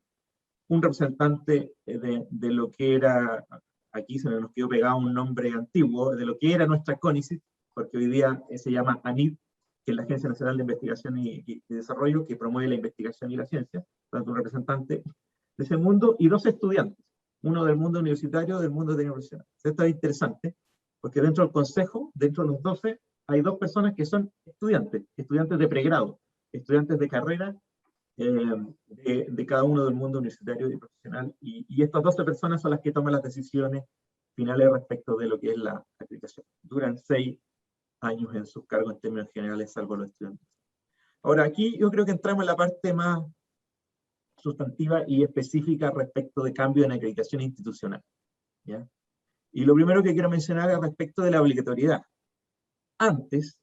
C: un representante de lo que era, aquí se nos quedó pegado un nombre antiguo, de lo que era nuestra CONICET, porque hoy día se llama ANID, que es la Agencia Nacional de Investigación y Desarrollo, que promueve la investigación y la ciencia, tanto un representante de ese mundo, y 2 estudiantes, uno del mundo universitario, del mundo tecnológico. Esto es interesante, porque dentro del consejo, dentro de los 12, hay 2 personas que son estudiantes de pregrado, estudiantes de carrera, de cada uno del mundo universitario y profesional, y estas 12 personas son las que toman las decisiones finales respecto de lo que es la acreditación. Duran 6 años en sus cargos en términos generales, salvo los estudiantes. Ahora, aquí yo creo que entramos en la parte más sustantiva y específica respecto de cambio en acreditación institucional, ¿ya? Y lo primero que quiero mencionar es respecto de la obligatoriedad. Antes,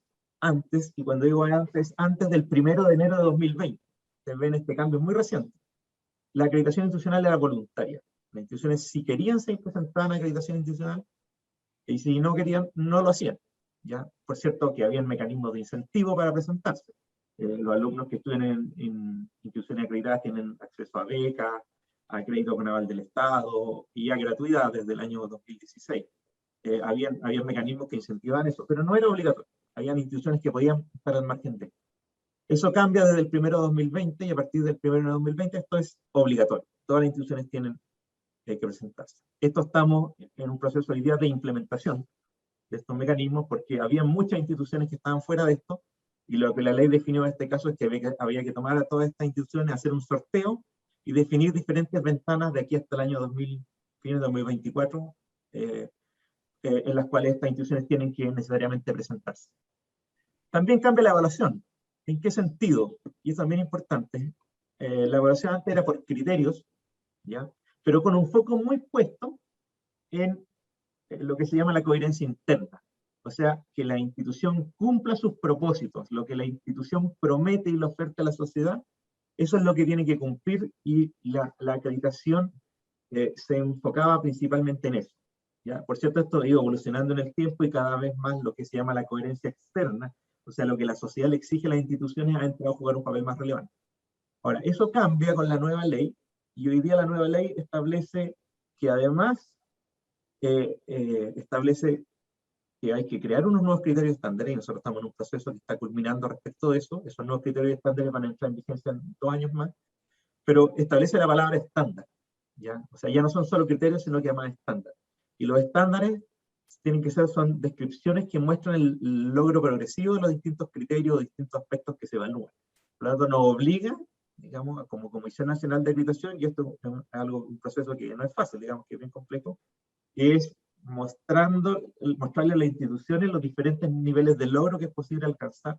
C: y cuando digo antes del 1 de enero de 2020, ustedes ven este cambio muy reciente, la acreditación institucional era voluntaria. Las instituciones, si querían, se presentaban a acreditación institucional, y si no querían, no lo hacían, ¿ya? Por cierto, que había mecanismos de incentivo para presentarse. Los alumnos que estudian en instituciones acreditadas tienen acceso a becas, a crédito con aval del Estado y a gratuidad desde el año 2016. Habían mecanismos que incentivaban eso, pero no era obligatorio. Habían instituciones que podían estar al margen de. Eso cambia desde el 1 de 2020 y a partir del 1 de 2020 esto es obligatorio. Todas las instituciones tienen que presentarse. Esto estamos en un proceso hoy día de implementación de estos mecanismos porque había muchas instituciones que estaban fuera de esto y lo que la ley definió en este caso es que había que tomar a todas estas instituciones, hacer un sorteo y definir diferentes ventanas de aquí hasta el año 2024 en las cuales estas instituciones tienen que necesariamente presentarse. También cambia la evaluación. ¿En qué sentido? Y es también importante. La evaluación antes era por criterios, ¿ya? Pero con un foco muy puesto en lo que se llama la coherencia interna. O sea, que la institución cumpla sus propósitos, lo que la institución promete y le oferta a la sociedad, eso es lo que tiene que cumplir y la acreditación se enfocaba principalmente en eso, ¿ya? Por cierto, esto ha ido evolucionando en el tiempo y cada vez más lo que se llama la coherencia externa, o sea, lo que la sociedad le exige a las instituciones ha entrado a jugar un papel más relevante. Ahora, eso cambia con la nueva ley, y hoy día la nueva ley establece que además establece que hay que crear unos nuevos criterios estándares, y nosotros estamos en un proceso que está culminando respecto de eso. Esos nuevos criterios estándares van a entrar en vigencia en 2 años más, pero establece la palabra estándar, ¿ya? O sea, ya no son solo criterios, sino que además estándar. Y los estándares tienen que ser, son descripciones que muestran el logro progresivo de los distintos criterios, distintos aspectos que se evalúan. Por lo tanto, nos obliga, digamos, como Comisión Nacional de Acreditación, y esto es un proceso que no es fácil, digamos, que es bien complejo, es mostrarle a las instituciones los diferentes niveles de logro que es posible alcanzar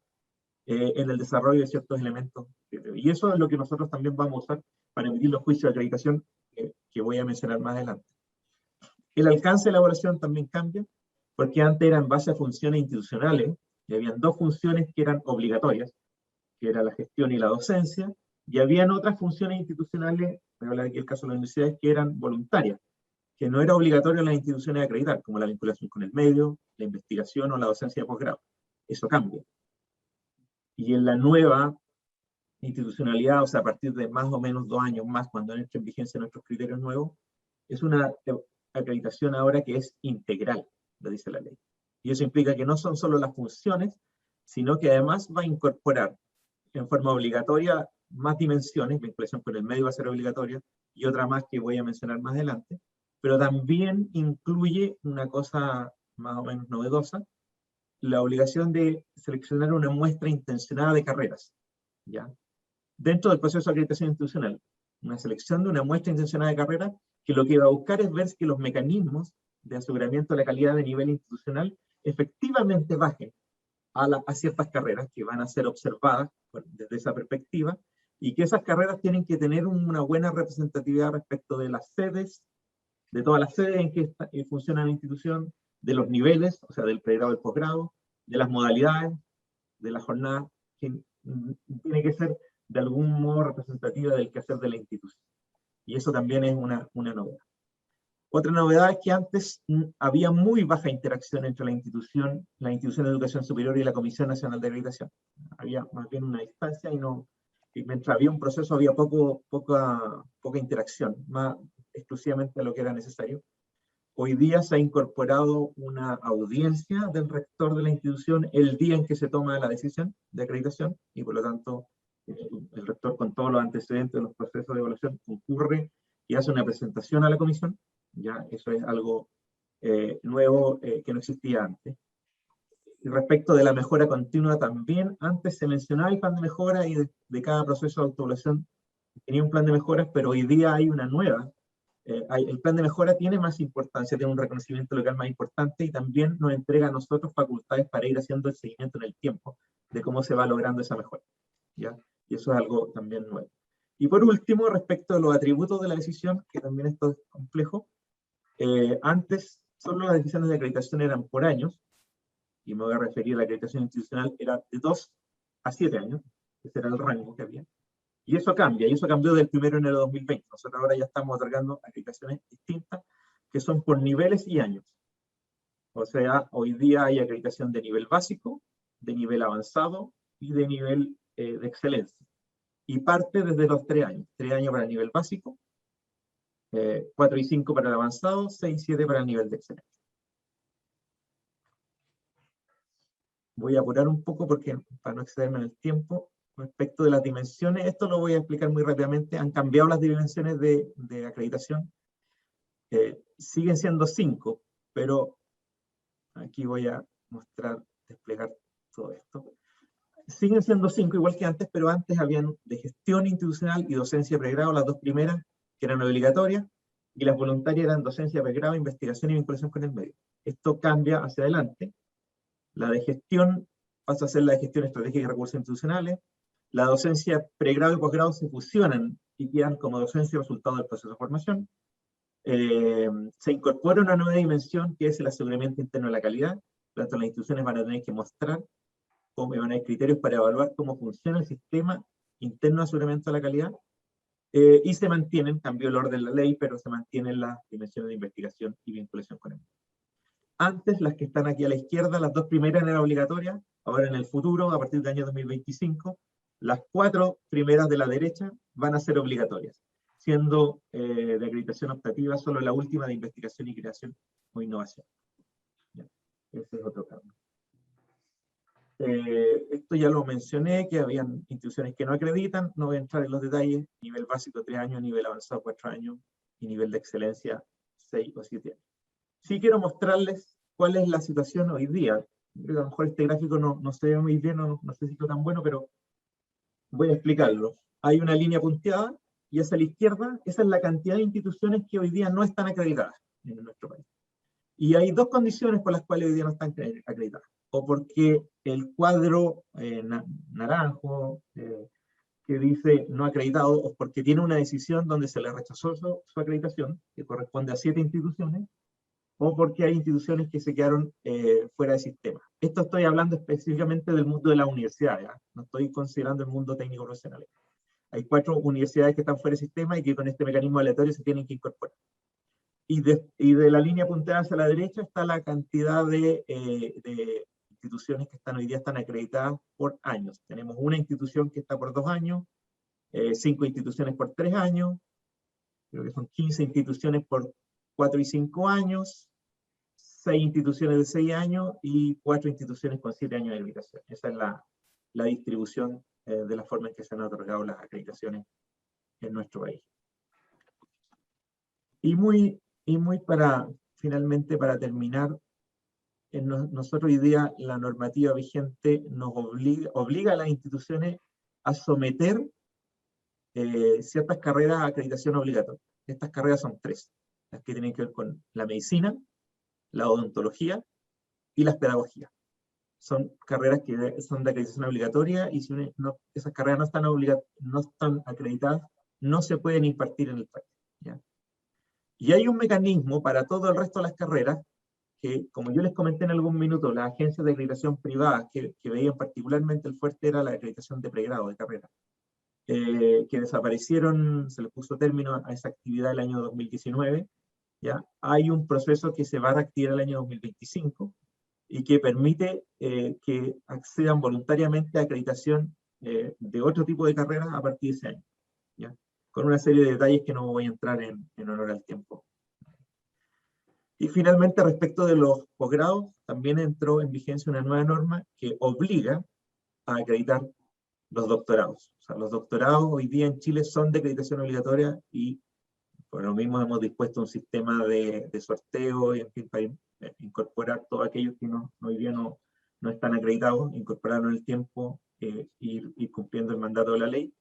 C: en el desarrollo de ciertos elementos. Y eso es lo que nosotros también vamos a usar para emitir los juicios de acreditación que voy a mencionar más adelante. El alcance de la evaluación también cambia, porque antes era en base a funciones institucionales, y habían 2 funciones que eran obligatorias, que era la gestión y la docencia, y habían otras funciones institucionales, voy a hablar aquí del caso de las universidades, que eran voluntarias, que no era obligatorio en las instituciones acreditar, como la vinculación con el medio, la investigación o la docencia de posgrado. Eso cambia. Y en la nueva institucionalidad, o sea, a partir de más o menos 2 años más, cuando entren en vigencia nuestros criterios nuevos, es una acreditación ahora que es integral, lo dice la ley. Y eso implica que no son solo las funciones, sino que además va a incorporar en forma obligatoria más dimensiones, vinculación con el medio va a ser obligatoria, y otra más que voy a mencionar más adelante, pero también incluye una cosa más o menos novedosa, la obligación de seleccionar una muestra intencionada de carreras, ¿ya? Dentro del proceso de acreditación institucional, una selección de una muestra intencionada de carreras, que lo que va a buscar es ver que los mecanismos de aseguramiento de la calidad de nivel institucional efectivamente bajen a ciertas carreras que van a ser observadas desde esa perspectiva, y que esas carreras tienen que tener una buena representatividad respecto de las sedes, de todas las sedes en que funciona la institución, de los niveles, o sea, del pregrado y del posgrado, de las modalidades, de la jornada, que tiene que ser de algún modo representativa del quehacer de la institución. Y eso también es una novedad. Otra novedad es que antes había muy baja interacción entre la institución de educación superior y la Comisión Nacional de Acreditación. Había más bien una distancia y mientras había un proceso había poca interacción, más exclusivamente a lo que era necesario. Hoy día se ha incorporado una audiencia del rector de la institución el día en que se toma la decisión de acreditación, y por lo tanto el rector, con todos los antecedentes de los procesos de evaluación, concurre y hace una presentación a la comisión. Ya, eso es algo nuevo que no existía antes. Y respecto de la mejora continua también, antes se mencionaba el plan de mejora y de cada proceso de autoevaluación tenía un plan de mejoras, pero hoy día hay una nueva, el plan de mejora tiene más importancia, tiene un reconocimiento local más importante y también nos entrega a nosotros facultades para ir haciendo el seguimiento en el tiempo de cómo se va logrando esa mejora, ¿ya? Y eso es algo también nuevo. Y por último, respecto a los atributos de la decisión, que también esto es complejo, antes solo las decisiones de acreditación eran por años, y me voy a referir a la acreditación institucional, era de 2 a 7 años, ese era el rango que había. Y eso cambia, y eso cambió del 1 de enero de 2020. Nosotros ahora ya estamos otorgando acreditaciones distintas, que son por niveles y años. O sea, hoy día hay acreditación de nivel básico, de nivel avanzado y de nivel de excelencia. Y parte desde los 3 años. 3 años para el nivel básico, 4 y 5 para el avanzado, 6 y 7 para el nivel de excelencia. Voy a apurar un poco porque, para no excederme en el tiempo. Respecto de las dimensiones, esto lo voy a explicar muy rápidamente. Han cambiado las dimensiones de acreditación. Siguen siendo 5, pero aquí voy a mostrar, desplegar todo esto. Siguen siendo 5 igual que antes, pero antes habían de gestión institucional y docencia pregrado, las dos primeras que eran obligatorias, y las voluntarias eran docencia pregrado, investigación y vinculación con el medio. Esto cambia hacia adelante. La de gestión pasa a ser la de gestión estratégica y recursos institucionales. La docencia pregrado y posgrado se fusionan y quedan como docencia resultado del proceso de formación. Se incorpora una nueva dimensión que es el aseguramiento interno de la calidad. Tanto las instituciones van a tener que mostrar cómo van a haber criterios para evaluar cómo funciona el sistema interno de aseguramiento de la calidad. Y se mantienen, cambió el orden de la ley, pero se mantienen las dimensiones de investigación y vinculación con el medio. Antes, las que están aquí a la izquierda, las dos primeras eran obligatorias. Ahora en el futuro, a partir del año 2025, las 4 primeras de la derecha van a ser obligatorias, siendo de acreditación optativa solo la última de investigación y creación o innovación. ¿Ya? Ese es otro cambio. Esto ya lo mencioné, que habían instituciones que no acreditan, no voy a entrar en los detalles, nivel básico 3 años, nivel avanzado 4 años, y nivel de excelencia 6 o 7 años. Sí quiero mostrarles cuál es la situación hoy día. A lo mejor este gráfico no se ve muy bien, no sé si es tan bueno, pero voy a explicarlo. Hay una línea punteada, y hacia la izquierda, esa es la cantidad de instituciones que hoy día no están acreditadas en nuestro país. Y hay 2 condiciones por las cuales hoy día no están acreditadas. O porque el cuadro naranjo que dice no acreditado, o porque tiene una decisión donde se le rechazó su acreditación, que corresponde a 7 instituciones, o porque hay instituciones que se quedaron fuera del sistema. Esto estoy hablando específicamente del mundo de la universidad, ¿ya? No estoy considerando el mundo técnico profesional. Hay 4 universidades que están fuera del sistema y que con este mecanismo aleatorio se tienen que incorporar. Y de la línea punteada hacia la derecha está la cantidad de instituciones que hoy día están acreditadas por años. Tenemos una institución que está por 2 años, 5 instituciones por 3 años, creo que son 15 instituciones por 4 y 5 años, 6 instituciones de 6 años y 4 instituciones con 7 años de acreditación. Esa es la distribución de la forma en que se han otorgado las acreditaciones en nuestro país. Y muy finalmente, para terminar, nosotros hoy día la normativa vigente nos obliga a las instituciones a someter ciertas carreras a acreditación obligatoria. Estas carreras son 3, las que tienen que ver con la medicina, la odontología y las pedagogías. Son carreras que son de acreditación obligatoria y si esas carreras no están acreditadas, no se pueden impartir en el país, ¿ya? Y hay un mecanismo para todo el resto de las carreras que, como yo les comenté en algún minuto, las agencias de acreditación privadas que veían particularmente el fuerte era la acreditación de pregrado, de carrera, que desaparecieron, se les puso término a esa actividad el año 2019, ¿ya? Hay un proceso que se va a reactivar el año 2025 y que permite que accedan voluntariamente a acreditación de otro tipo de carreras a partir de ese año, ¿ya? Con una serie de detalles que no voy a entrar en honor al tiempo. Y finalmente, respecto de los posgrados, también entró en vigencia una nueva norma que obliga a acreditar los doctorados. O sea, los doctorados hoy día en Chile son de acreditación obligatoria y por lo mismo hemos dispuesto un sistema de sorteo y en fin, para incorporar todos aquellos que hoy día no están acreditados, incorporarlo en el tiempo, ir cumpliendo el mandato de la ley.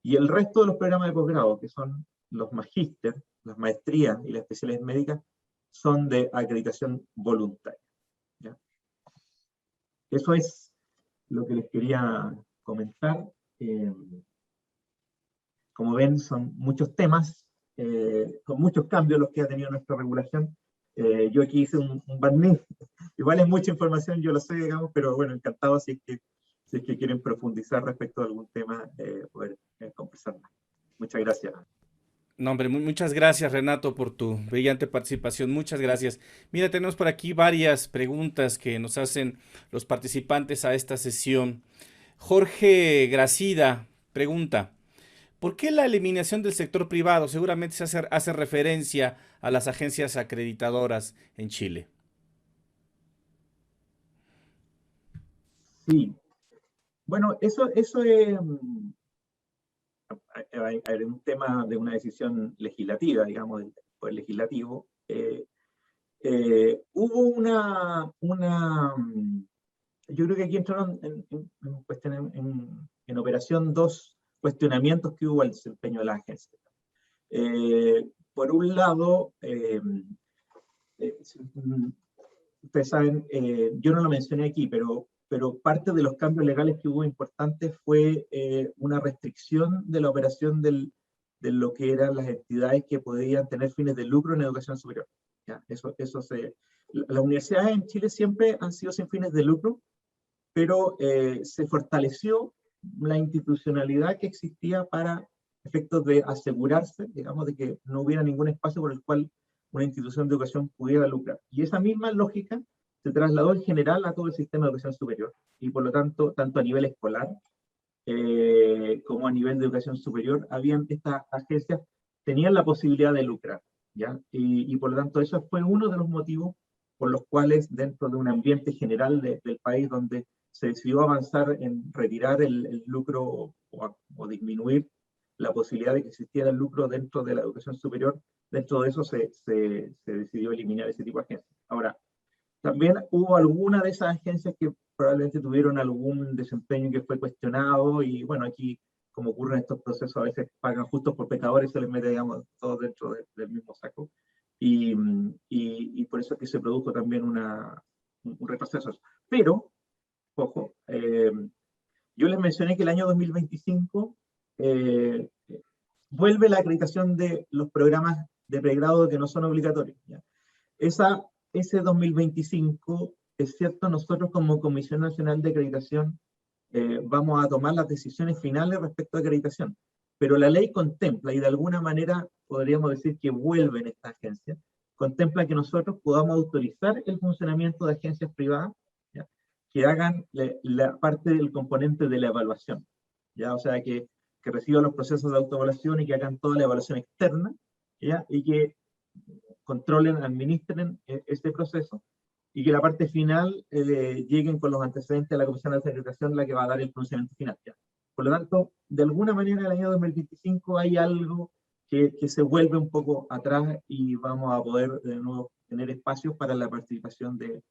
C: Y el resto de los programas de posgrado, que son los magíster, las maestrías y las especialidades médicas son de acreditación voluntaria, ¿ya? Eso es lo que les quería comentar. Como ven, son muchos temas, son muchos cambios los que ha tenido nuestra regulación. Yo aquí hice un barniz, igual es mucha información, yo lo sé, digamos, pero bueno, encantado si es que quieren profundizar respecto a algún tema, poder conversar más. Muchas gracias.
A: No, hombre, muchas gracias, Renato, por tu brillante participación. Muchas gracias. Mira, tenemos por aquí varias preguntas que nos hacen los participantes a esta sesión. Jorge Gracida pregunta, ¿por qué la eliminación del sector privado? Seguramente se hace referencia a las agencias acreditadoras en Chile.
C: Sí, bueno, eso es un tema de una decisión legislativa, digamos, del Poder Legislativo. Hubo yo creo que aquí entraron en operación dos cuestionamientos que hubo al desempeño de la agencia. Por un lado, ustedes saben, yo no lo mencioné aquí, pero parte de los cambios legales que hubo importantes fue una restricción de la operación de lo que eran las entidades que podían tener fines de lucro en educación superior. ¿Ya? Las universidades en Chile siempre han sido sin fines de lucro, pero se fortaleció la institucionalidad que existía para efectos de asegurarse, digamos, de que no hubiera ningún espacio por el cual una institución de educación pudiera lucrar. Y esa misma lógica se trasladó en general a todo el sistema de educación superior. Y por lo tanto, tanto a nivel escolar como a nivel de educación superior, estas agencias tenían la posibilidad de lucrar, ¿ya? Y por lo tanto, eso fue uno de los motivos por los cuales dentro de un ambiente general del país donde se decidió avanzar en retirar el lucro o disminuir la posibilidad de que existiera el lucro dentro de la educación superior, dentro de eso se decidió eliminar ese tipo de agencias. Ahora, también hubo alguna de esas agencias que probablemente tuvieron algún desempeño que fue cuestionado y bueno, aquí como ocurre en estos procesos a veces pagan justos por pecadores y se les mete, digamos, todo dentro del mismo saco. Y por eso es que se produjo también un retroceso. Pero, ojo, yo les mencioné que el año 2025 vuelve la acreditación de los programas de pregrado que no son obligatorios, ¿ya? Ese 2025, es cierto, nosotros como Comisión Nacional de Acreditación vamos a tomar las decisiones finales respecto a acreditación, pero la ley contempla, y de alguna manera podríamos decir que vuelven estas agencias, contempla que nosotros podamos autorizar el funcionamiento de agencias privadas, ¿ya?, que hagan la parte del componente de la evaluación, ¿ya? O sea, que reciban los procesos de autoevaluación y que hagan toda la evaluación externa, ¿ya? Y que controlen, administren este proceso, y que la parte final lleguen con los antecedentes a la Comisión de Acreditación, la que va a dar el pronunciamiento final, ¿ya? Por lo tanto, de alguna manera, en el año 2025 hay algo que se vuelve un poco atrás y vamos a poder de nuevo tener espacios para la participación de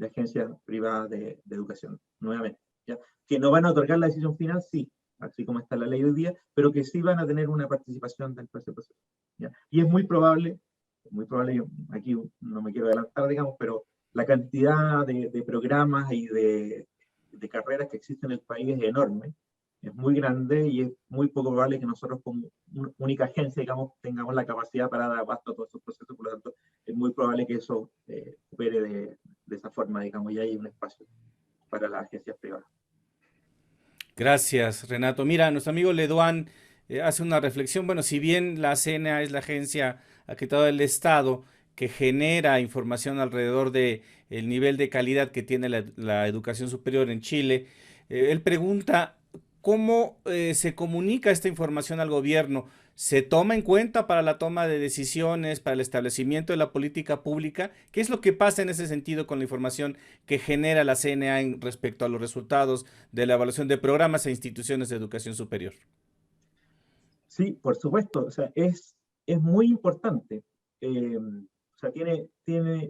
C: agencias privadas de educación, nuevamente, ¿ya? Que no van a otorgar la decisión final, sí, así como está la ley hoy día, pero que sí van a tener una participación dentro de ese proceso, ¿ya? Y es muy probable, yo aquí no me quiero adelantar, digamos, pero la cantidad de programas y de carreras que existen en el país es enorme, es muy grande y es muy poco probable que nosotros como única agencia, digamos, tengamos la capacidad para dar abasto a todos esos procesos. Por lo tanto, es muy probable que eso opere de esa forma, digamos, y hay un espacio para las agencias privadas.
A: Gracias, Renato. Mira, nuestro amigo Leduán hace una reflexión. Bueno, si bien la CNA es la agencia acreditada del Estado que genera información alrededor de el nivel de calidad que tiene la educación superior en Chile, él pregunta cómo se comunica esta información al gobierno. ¿Se toma en cuenta para la toma de decisiones, para el establecimiento de la política pública? ¿Qué es lo que pasa en ese sentido con la información que genera la CNA respecto a los resultados de la evaluación de programas e instituciones de educación superior?
C: Sí, por supuesto, o sea, es muy importante. O sea, tiene,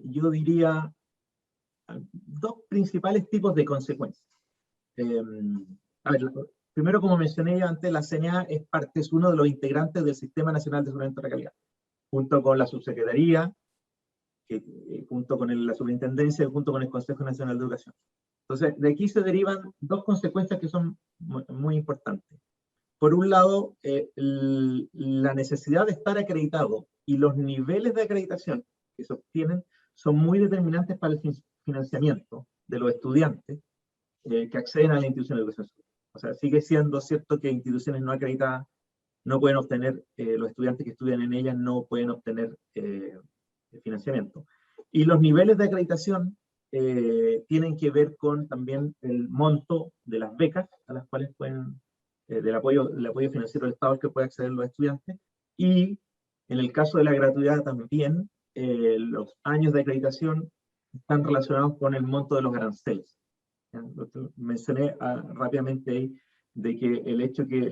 C: yo diría, dos principales tipos de consecuencias. A ver, primero, como mencioné antes, la CNA es uno de los integrantes del Sistema Nacional de Aseguramiento de la Calidad. junto con la subsecretaría, junto con la superintendencia y junto con el Consejo Nacional de Educación. Entonces, de aquí se derivan dos consecuencias que son muy importantes. Por un lado, la necesidad de estar acreditado y los niveles de acreditación que se obtienen son muy determinantes para el financiamiento de los estudiantes que acceden a la institución de educación superior. O sea, sigue siendo cierto que instituciones no acreditadas no pueden obtener, los estudiantes que estudian en ellas no pueden obtener financiamiento. Y los niveles de acreditación tienen que ver con también el monto de las becas a las cuales pueden, del apoyo financiero del Estado al que pueden acceder los estudiantes, y en el caso de la gratuidad también los años de acreditación están relacionados con el monto de los aranceles. Mencioné rápidamente ahí de que el hecho que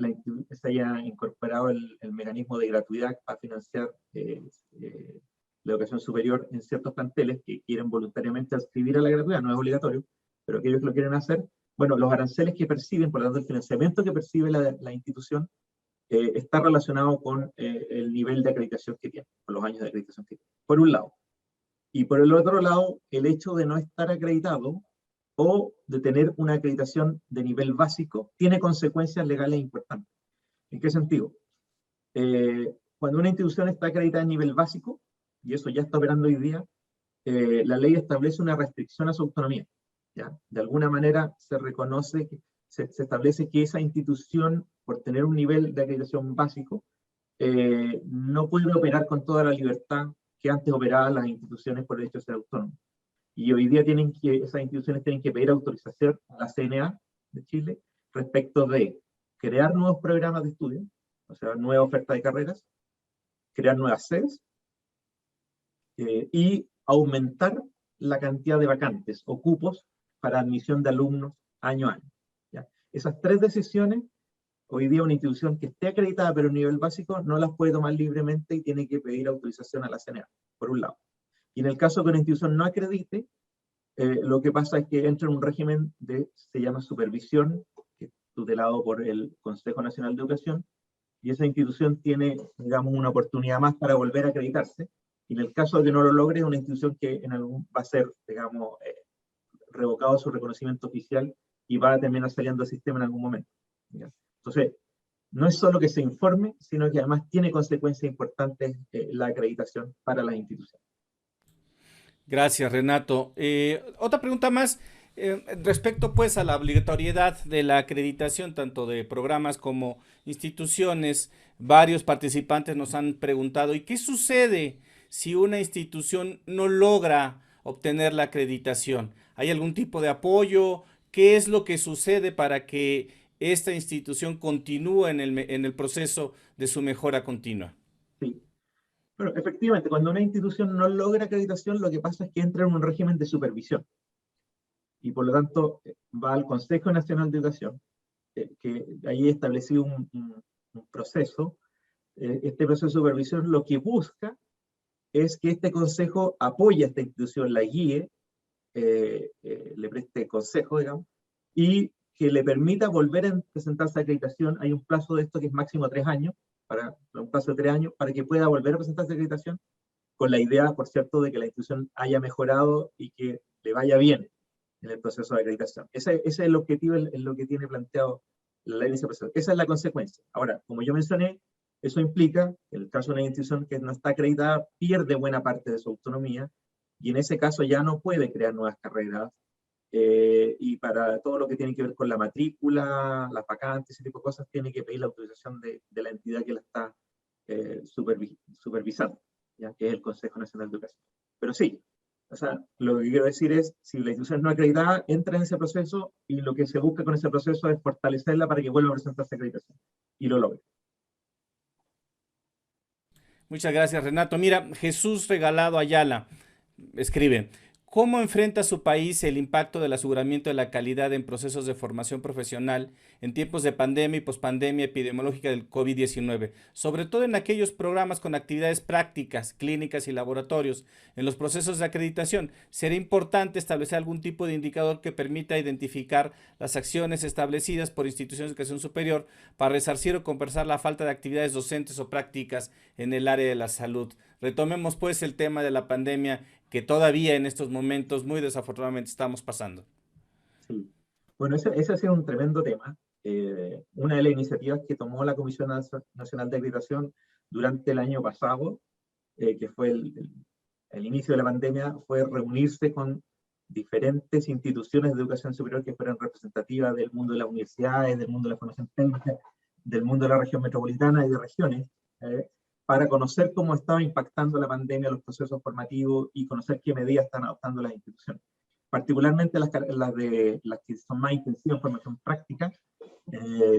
C: se haya incorporado el mecanismo de gratuidad para financiar la educación superior en ciertos planteles que quieren voluntariamente adscribir a la gratuidad, no es obligatorio, pero que ellos lo quieren hacer, bueno, los aranceles que perciben, por lo tanto el financiamiento que percibe la institución, está relacionado con el nivel de acreditación que tiene, con los años de acreditación que tiene, por un lado. Y por el otro lado, el hecho de no estar acreditado o de tener una acreditación de nivel básico tiene consecuencias legales importantes. ¿En qué sentido? Cuando una institución está acreditada en nivel básico, y eso ya está operando hoy día, la ley establece una restricción a su autonomía. ¿Ya? De alguna manera se reconoce, se establece que esa institución, por tener un nivel de acreditación básico, no puede operar con toda la libertad que antes operaban las instituciones por el hecho de ser autónomas. Y hoy día esas instituciones tienen que pedir autorización a la CNA de Chile respecto de crear nuevos programas de estudio, o sea, nueva oferta de carreras, crear nuevas sedes, y aumentar la cantidad de vacantes o cupos para admisión de alumnos año a año. ¿Ya? Esas tres decisiones, hoy día una institución que esté acreditada pero a nivel básico no las puede tomar libremente y tiene que pedir autorización a la CNA, por un lado. Y en el caso que una institución no acredite, lo que pasa es que entra en un régimen se llama supervisión, que es tutelado por el Consejo Nacional de Educación, y esa institución tiene, digamos, una oportunidad más para volver a acreditarse. Y en el caso de que no lo logre, es una institución que va a ser, digamos, revocado su reconocimiento oficial y va a terminar saliendo del sistema en algún momento. ¿Ya? Entonces, no es solo que se informe, sino que además tiene consecuencias importantes la acreditación para las instituciones.
A: Gracias, Renato. Otra pregunta más, respecto pues a la obligatoriedad de la acreditación, tanto de programas como instituciones. Varios participantes nos han preguntado, ¿y qué sucede si una institución no logra obtener la acreditación? ¿Hay algún tipo de apoyo? ¿Qué es lo que sucede para que esta institución continúe en el proceso de su mejora continua?
C: Sí. Bueno, efectivamente, cuando una institución no logra acreditación, lo que pasa es que entra en un régimen de supervisión. Y por lo tanto, va al Consejo Nacional de Educación, que ahí estableció un proceso. Este proceso de supervisión lo que busca es que este consejo apoye a esta institución, la guíe, le preste consejo, digamos, y que le permita volver a presentarse a acreditación. Hay un plazo de esto que es máximo 3 años, un plazo de 3 años, para que pueda volver a presentarse a acreditación, con la idea, por cierto, de que la institución haya mejorado y que le vaya bien en el proceso de acreditación. Ese es el objetivo, es lo que tiene planteado la ley de ese proceso. Esa es la consecuencia. Ahora, como yo mencioné, eso implica que en el caso de una institución que no está acreditada, pierde buena parte de su autonomía, y en ese caso ya no puede crear nuevas carreras, y para todo lo que tiene que ver con la matrícula, las vacantes, ese tipo de cosas, tiene que pedir la autorización de la entidad que la está supervisando, ¿ya? Que es el Consejo Nacional de Educación. Pero sí, o sea, lo que quiero decir es, si la institución no acreditada entra en ese proceso, y lo que se busca con ese proceso es fortalecerla para que vuelva a presentarse a acreditación, y lo logre.
A: Muchas gracias, Renato. Mira, Jesús Regalado Ayala escribe, ¿cómo enfrenta su país el impacto del aseguramiento de la calidad en procesos de formación profesional en tiempos de pandemia y pospandemia epidemiológica del COVID-19? Sobre todo en aquellos programas con actividades prácticas, clínicas y laboratorios. En los procesos de acreditación, ¿será importante establecer algún tipo de indicador que permita identificar las acciones establecidas por instituciones de educación superior para resarcir o compensar la falta de actividades docentes o prácticas en el área de la salud? Retomemos pues el tema de la pandemia que todavía en estos momentos muy desafortunadamente estamos pasando.
C: Sí. Bueno, ese ha sido un tremendo tema. Una de las iniciativas que tomó la Comisión Nacional de Acreditación durante el año pasado, que fue el inicio de la pandemia, fue reunirse con diferentes instituciones de educación superior que fueran representativas del mundo de las universidades, del mundo de la formación técnica, del mundo de la región metropolitana y de regiones, para conocer cómo estaba impactando la pandemia los procesos formativos y conocer qué medidas están adoptando las instituciones. Particularmente las que son más intensivas en formación práctica,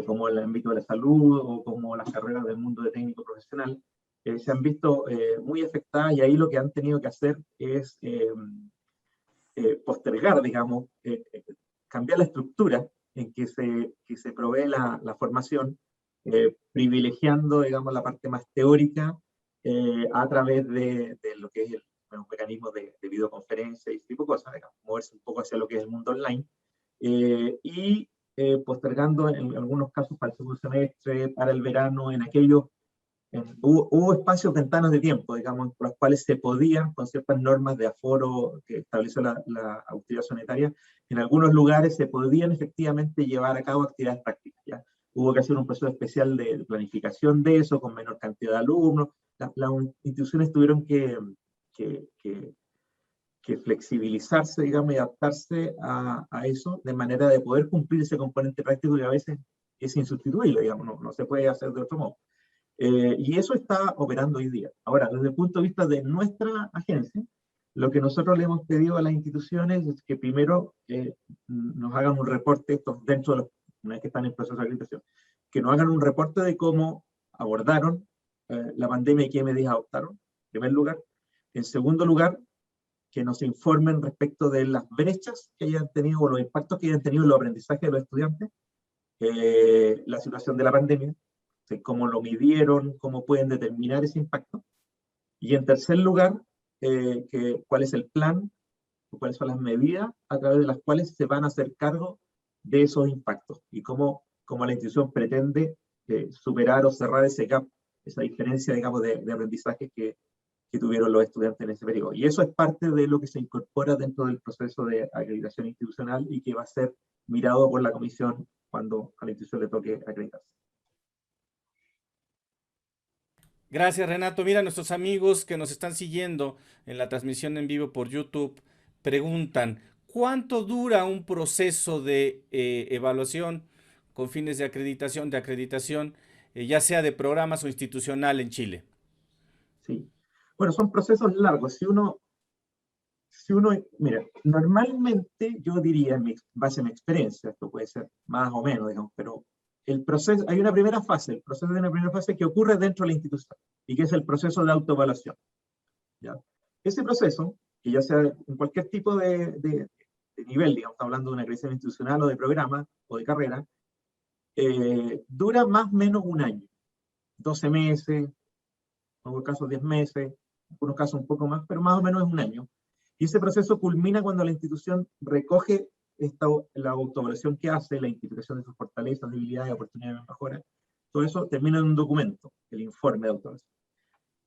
C: como el ámbito de la salud o como las carreras del mundo de técnico profesional, se han visto muy afectadas, y ahí lo que han tenido que hacer es postergar, digamos, cambiar la estructura en que se provee la formación, privilegiando, digamos, la parte más teórica a través de lo que es los mecanismos de videoconferencia y ese tipo de cosas, digamos, moverse un poco hacia lo que es el mundo online, y postergando en algunos casos para el segundo semestre, para el verano, en aquellos hubo espacios, ventanas de tiempo, digamos, por las cuales se podían, con ciertas normas de aforo que estableció la autoridad sanitaria, en algunos lugares se podían efectivamente llevar a cabo actividades prácticas. ¿Ya? Hubo que hacer un proceso especial de planificación de eso, con menor cantidad de alumnos. Las instituciones tuvieron que flexibilizarse, digamos, y adaptarse a eso, de manera de poder cumplir ese componente práctico que a veces es insustituible, digamos, no se puede hacer de otro modo. Y eso está operando hoy día. Ahora, desde el punto de vista de nuestra agencia, lo que nosotros le hemos pedido a las instituciones es que primero nos hagan un reporte, estos dentro de una vez que están en proceso de acreditación, que nos hagan un reporte de cómo abordaron la pandemia y qué medidas adoptaron, en primer lugar. En segundo lugar, que nos informen respecto de las brechas que hayan tenido o los impactos que hayan tenido en los aprendizajes de los estudiantes, la situación de la pandemia, cómo lo midieron, cómo pueden determinar ese impacto. Y en tercer lugar, cuál es el plan, cuáles son las medidas a través de las cuales se van a hacer cargo de esos impactos y cómo la institución pretende superar o cerrar ese gap, esa diferencia, digamos, de aprendizaje que tuvieron los estudiantes en ese periodo. Y eso es parte de lo que se incorpora dentro del proceso de acreditación institucional y que va a ser mirado por la comisión cuando a la institución le toque acreditarse.
A: Gracias, Renato. Mira, nuestros amigos que nos están siguiendo en la transmisión en vivo por YouTube preguntan, ¿cuánto dura un proceso de evaluación con fines de acreditación, ya sea de programas o institucional en Chile?
C: Sí. Bueno, son procesos largos. Si uno, mira, normalmente yo diría, en base a mi experiencia, esto puede ser más o menos, digamos, pero el proceso, hay una primera fase, el proceso de una primera fase que ocurre dentro de la institución y que es el proceso de autoevaluación. ¿Ya? Ese proceso, que ya sea en cualquier tipo de nivel, digamos, está hablando de una acreditación institucional o de programa o de carrera, dura más o menos un año, 12 meses, en algunos casos 10 meses, en algunos casos un poco más, pero más o menos es un año. Y ese proceso culmina cuando la institución recoge la autoevaluación que hace, la identificación de sus fortalezas, debilidades, oportunidades de mejora. Todo eso termina en un documento, el informe de autoevaluación.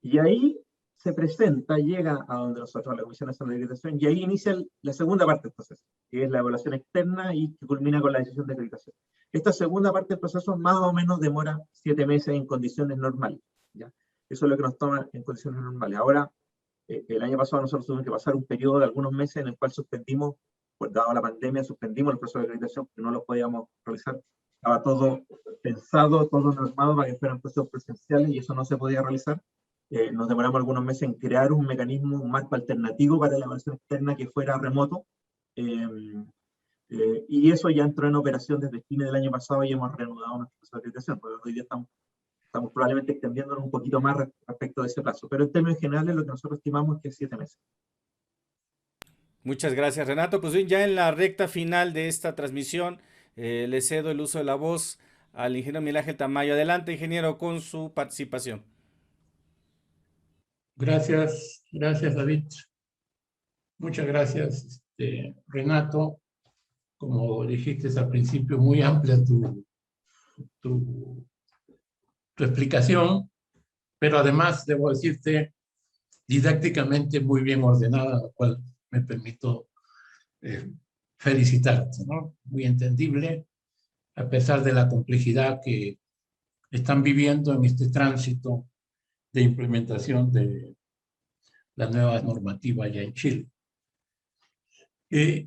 C: Y ahí se presenta, llega a donde nosotros, a la Comisión Nacional de Acreditación, y ahí inicia la segunda parte del proceso, que es la evaluación externa y que culmina con la decisión de acreditación. Esta segunda parte del proceso más o menos demora 7 meses en condiciones normales. ¿Ya? Eso es lo que nos toma en condiciones normales. Ahora, el año pasado nosotros tuvimos que pasar un periodo de algunos meses en el cual suspendimos, pues dado la pandemia, suspendimos el proceso de acreditación porque no lo podíamos realizar. Estaba todo pensado, todo normado para que fueran procesos presenciales y eso no se podía realizar. Nos demoramos algunos meses en crear un mecanismo, un marco alternativo para la evaluación externa que fuera remoto. Y eso ya entró en operación desde fines del año pasado y hemos reanudado nuestro proceso de acreditación, porque hoy día estamos probablemente extendiéndonos un poquito más respecto de ese plazo. Pero en términos generales lo que nosotros estimamos es que es 7 meses.
A: Muchas gracias, Renato. Pues bien, ya en la recta final de esta transmisión, le cedo el uso de la voz al ingeniero Miguel Ángel Tamayo. Adelante, ingeniero, con su participación.
B: Gracias, David. Muchas gracias, Renato. Como dijiste al principio, muy amplia tu explicación, pero además debo decirte didácticamente muy bien ordenada, lo cual me permito felicitarte, ¿no? Muy entendible, a pesar de la complejidad que están viviendo en este tránsito de implementación de la nueva normativa ya en Chile.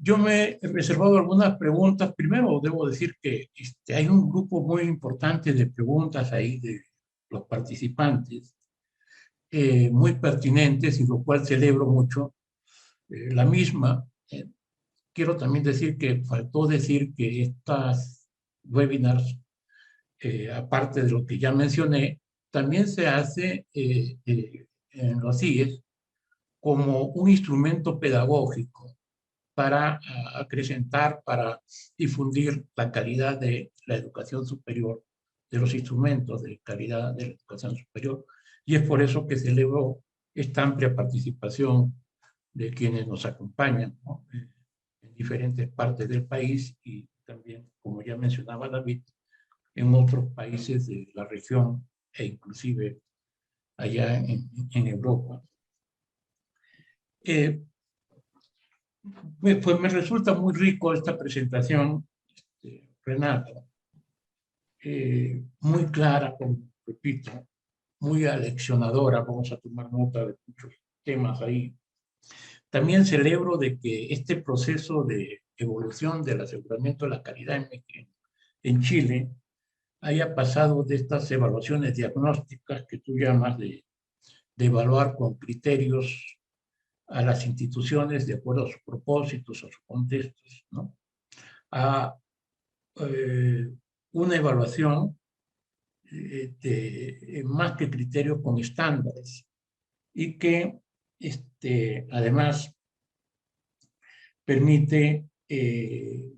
B: Yo me he reservado algunas preguntas. Primero, debo decir que hay un grupo muy importante de preguntas ahí de los participantes, muy pertinentes, y lo cual celebro mucho. La misma, quiero también decir que faltó decir que estas webinars, aparte de lo que ya mencioné, también se hace en los CIES como un instrumento pedagógico para acrecentar, para difundir la calidad de la educación superior, de los instrumentos de calidad de la educación superior. Y es por eso que celebro esta amplia participación de quienes nos acompañan, ¿no? En diferentes partes del país y también, como ya mencionaba David, en otros países de la región e inclusive allá en Europa. Pues me resulta muy rico esta presentación, Renato, muy clara, como repito, muy aleccionadora. Vamos a tomar nota de muchos temas ahí. También celebro de que este proceso de evolución del aseguramiento de la calidad en Chile haya pasado de estas evaluaciones diagnósticas que tú llamas de evaluar con criterios a las instituciones de acuerdo a sus propósitos, a sus contextos, ¿no? A una evaluación más que criterios con estándares y que además permite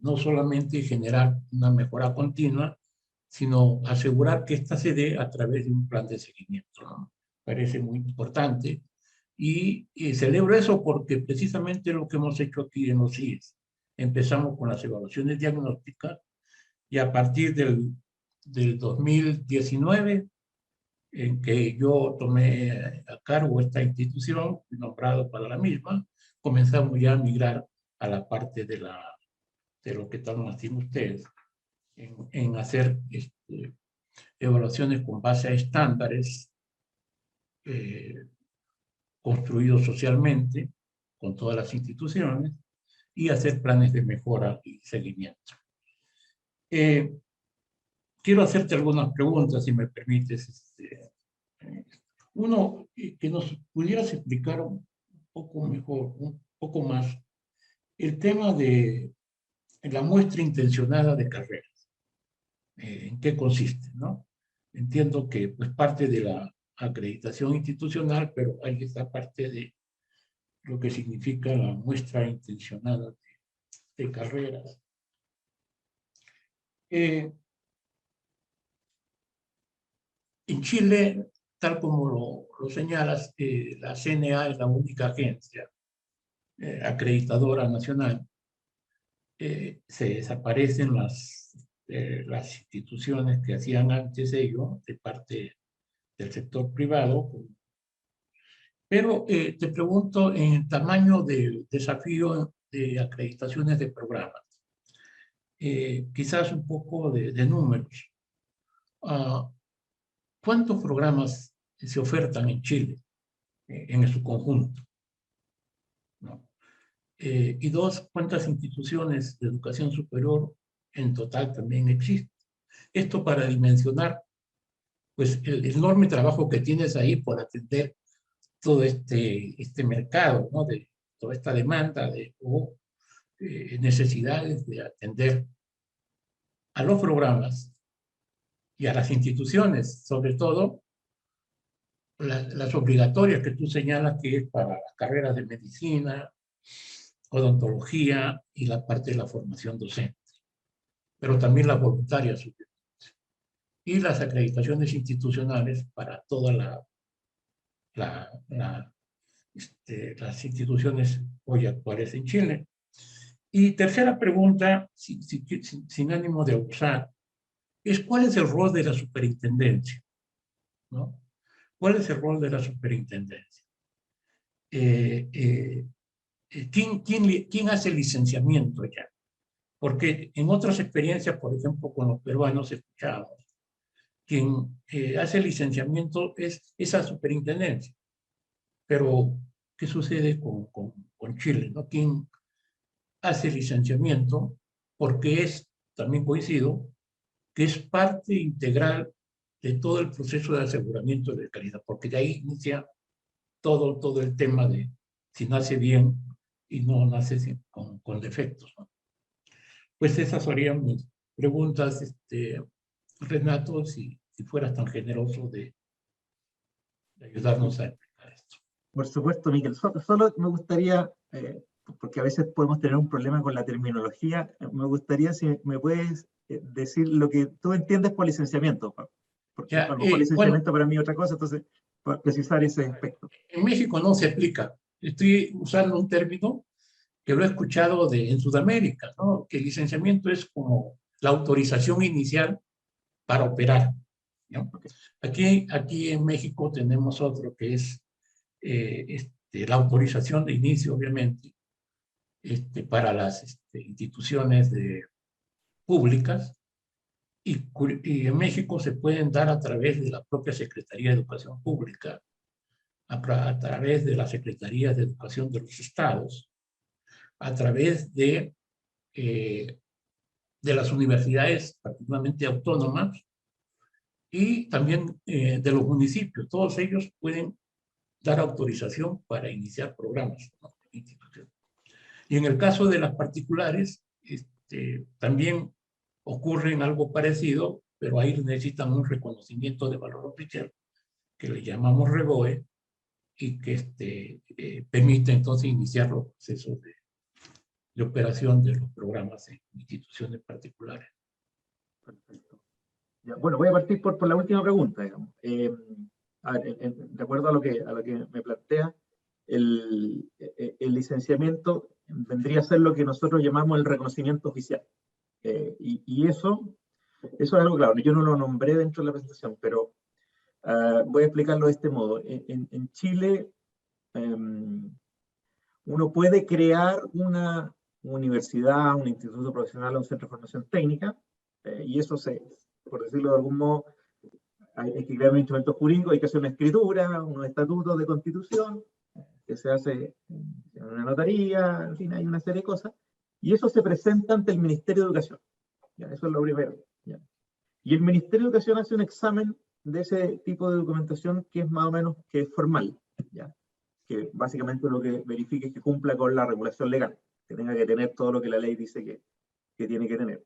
B: no solamente generar una mejora continua, sino asegurar que ésta se dé a través de un plan de seguimiento, ¿no? Parece muy importante. Y celebro eso porque precisamente lo que hemos hecho aquí en los CIES. Empezamos con las evaluaciones diagnósticas y a partir del 2019, en que yo tomé a cargo esta institución, nombrado para la misma, comenzamos ya a migrar a la parte de lo que están haciendo ustedes, en hacer evaluaciones con base a estándares construidos socialmente con todas las instituciones y hacer planes de mejora y seguimiento. Quiero hacerte algunas preguntas, si me permites. Uno, que nos pudieras explicar un poco mejor, un poco más, el tema de la muestra intencionada de carreras. ¿En qué consiste, no? Entiendo que pues parte de la acreditación institucional, pero hay esta parte de lo que significa la muestra intencionada de carreras. En Chile, tal como lo señalas, la CNA es la única agencia acreditadora nacional. Se desaparecen las instituciones que hacían antes ello, de parte del sector privado. Pero te pregunto, en el tamaño del desafío de acreditaciones de programas, quizás un poco de números. ¿Cuántos programas se ofertan en Chile en su conjunto? ¿No? Y dos, ¿cuántas instituciones de educación superior en total también existen? Esto para dimensionar pues, el enorme trabajo que tienes ahí por atender todo este mercado, ¿no? De toda esta demanda o necesidades de atender a los programas y a las instituciones, sobre todo las obligatorias que tú señalas, que es para las carreras de medicina, odontología y la parte de la formación docente, pero también las voluntarias y las acreditaciones institucionales para todas las instituciones hoy actuales en Chile. Y tercera pregunta, sin ánimo de abusar, es ¿cuál es el rol de la superintendencia? ¿No? ¿Cuál es el rol de la superintendencia? ¿quién hace el licenciamiento ya? Porque en otras experiencias, por ejemplo, con los peruanos escuchábamos, quien hace el licenciamiento es esa superintendencia. Pero, ¿qué sucede con Chile, ¿no? ¿Quién hace el licenciamiento? Porque también coincido, que es parte integral de todo el proceso de aseguramiento de calidad, porque de ahí inicia todo el tema de si nace bien y no nace con defectos, ¿no? Pues esas serían mis preguntas, Renato, si fueras tan generoso de ayudarnos a explicar esto.
C: Por supuesto, Miguel. Solo me gustaría, porque a veces podemos tener un problema con la terminología, me gustaría si me puedes decir lo que tú entiendes por licenciamiento, porque
B: Ya,
C: a lo mejor licenciamiento para mí es otra cosa, entonces, para precisar ese aspecto.
B: En México no se aplica. Estoy usando un término que lo he escuchado en Sudamérica, ¿no? Que el licenciamiento es como la autorización inicial para operar, ¿no?
C: Okay.
B: Aquí en México tenemos otro que es la autorización de inicio, obviamente, para las instituciones públicas, y en México se pueden dar a través de la propia Secretaría de Educación Pública, a través de las Secretarías de Educación de los estados, a través de las universidades, particularmente autónomas, y también de los municipios. Todos ellos pueden dar autorización para iniciar programas, ¿no? Y en el caso de las particulares, también ocurre en algo parecido, pero ahí necesitan un reconocimiento de valor oficial, que le llamamos REGOE, y que permite entonces iniciar los procesos de operación de los programas en instituciones particulares.
C: Perfecto. Ya, bueno, voy a partir por la última pregunta, digamos. A ver, de acuerdo a lo que me plantea, el licenciamiento vendría a ser lo que nosotros llamamos el reconocimiento oficial. Y eso es algo claro. Yo no lo nombré dentro de la presentación, pero voy a explicarlo de este modo. En Chile, uno puede crear una universidad, un instituto profesional o un centro de formación técnica, y eso por decirlo de algún modo, hay que crear un instrumento jurídico, hay que hacer una escritura, unos estatutos de constitución, que se hace en una notaría, en fin, hay una serie de cosas, y eso se presenta ante el Ministerio de Educación. ¿Ya? Eso es lo primero. ¿Ya? Y el Ministerio de Educación hace un examen de ese tipo de documentación que es más o menos que es formal, ¿ya? Que básicamente lo que verifique es que cumpla con la regulación legal, que tenga que tener todo lo que la ley dice que tiene que tener.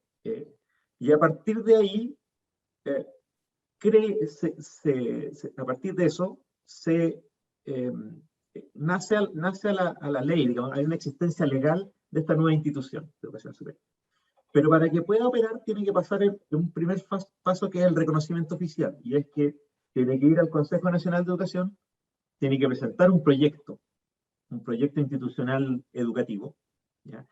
C: Y a partir de ahí, a partir de eso, nace a la ley, digamos, hay una existencia legal de esta nueva institución de educación superior. Pero para que pueda operar tiene que pasar un primer paso que es el reconocimiento oficial, y es que tiene que ir al Consejo Nacional de Educación, tiene que presentar un proyecto institucional educativo, ¿ya?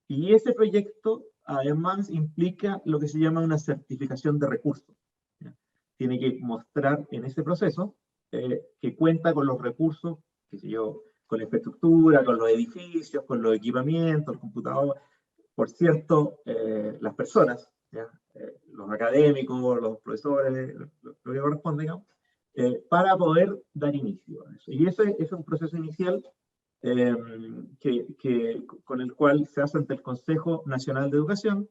C: Y ese proyecto además implica lo que se llama una certificación de recursos, ¿ya? Tiene que mostrar en ese proceso que cuenta con los recursos, qué sé yo, con la infraestructura, con los edificios, con los equipamientos, el computador, por cierto, las personas, ¿ya? Los académicos, los profesores, lo que corresponde, digamos, para poder dar inicio a eso. Y ese es un proceso inicial con el cual se hace ante el Consejo Nacional de Educación,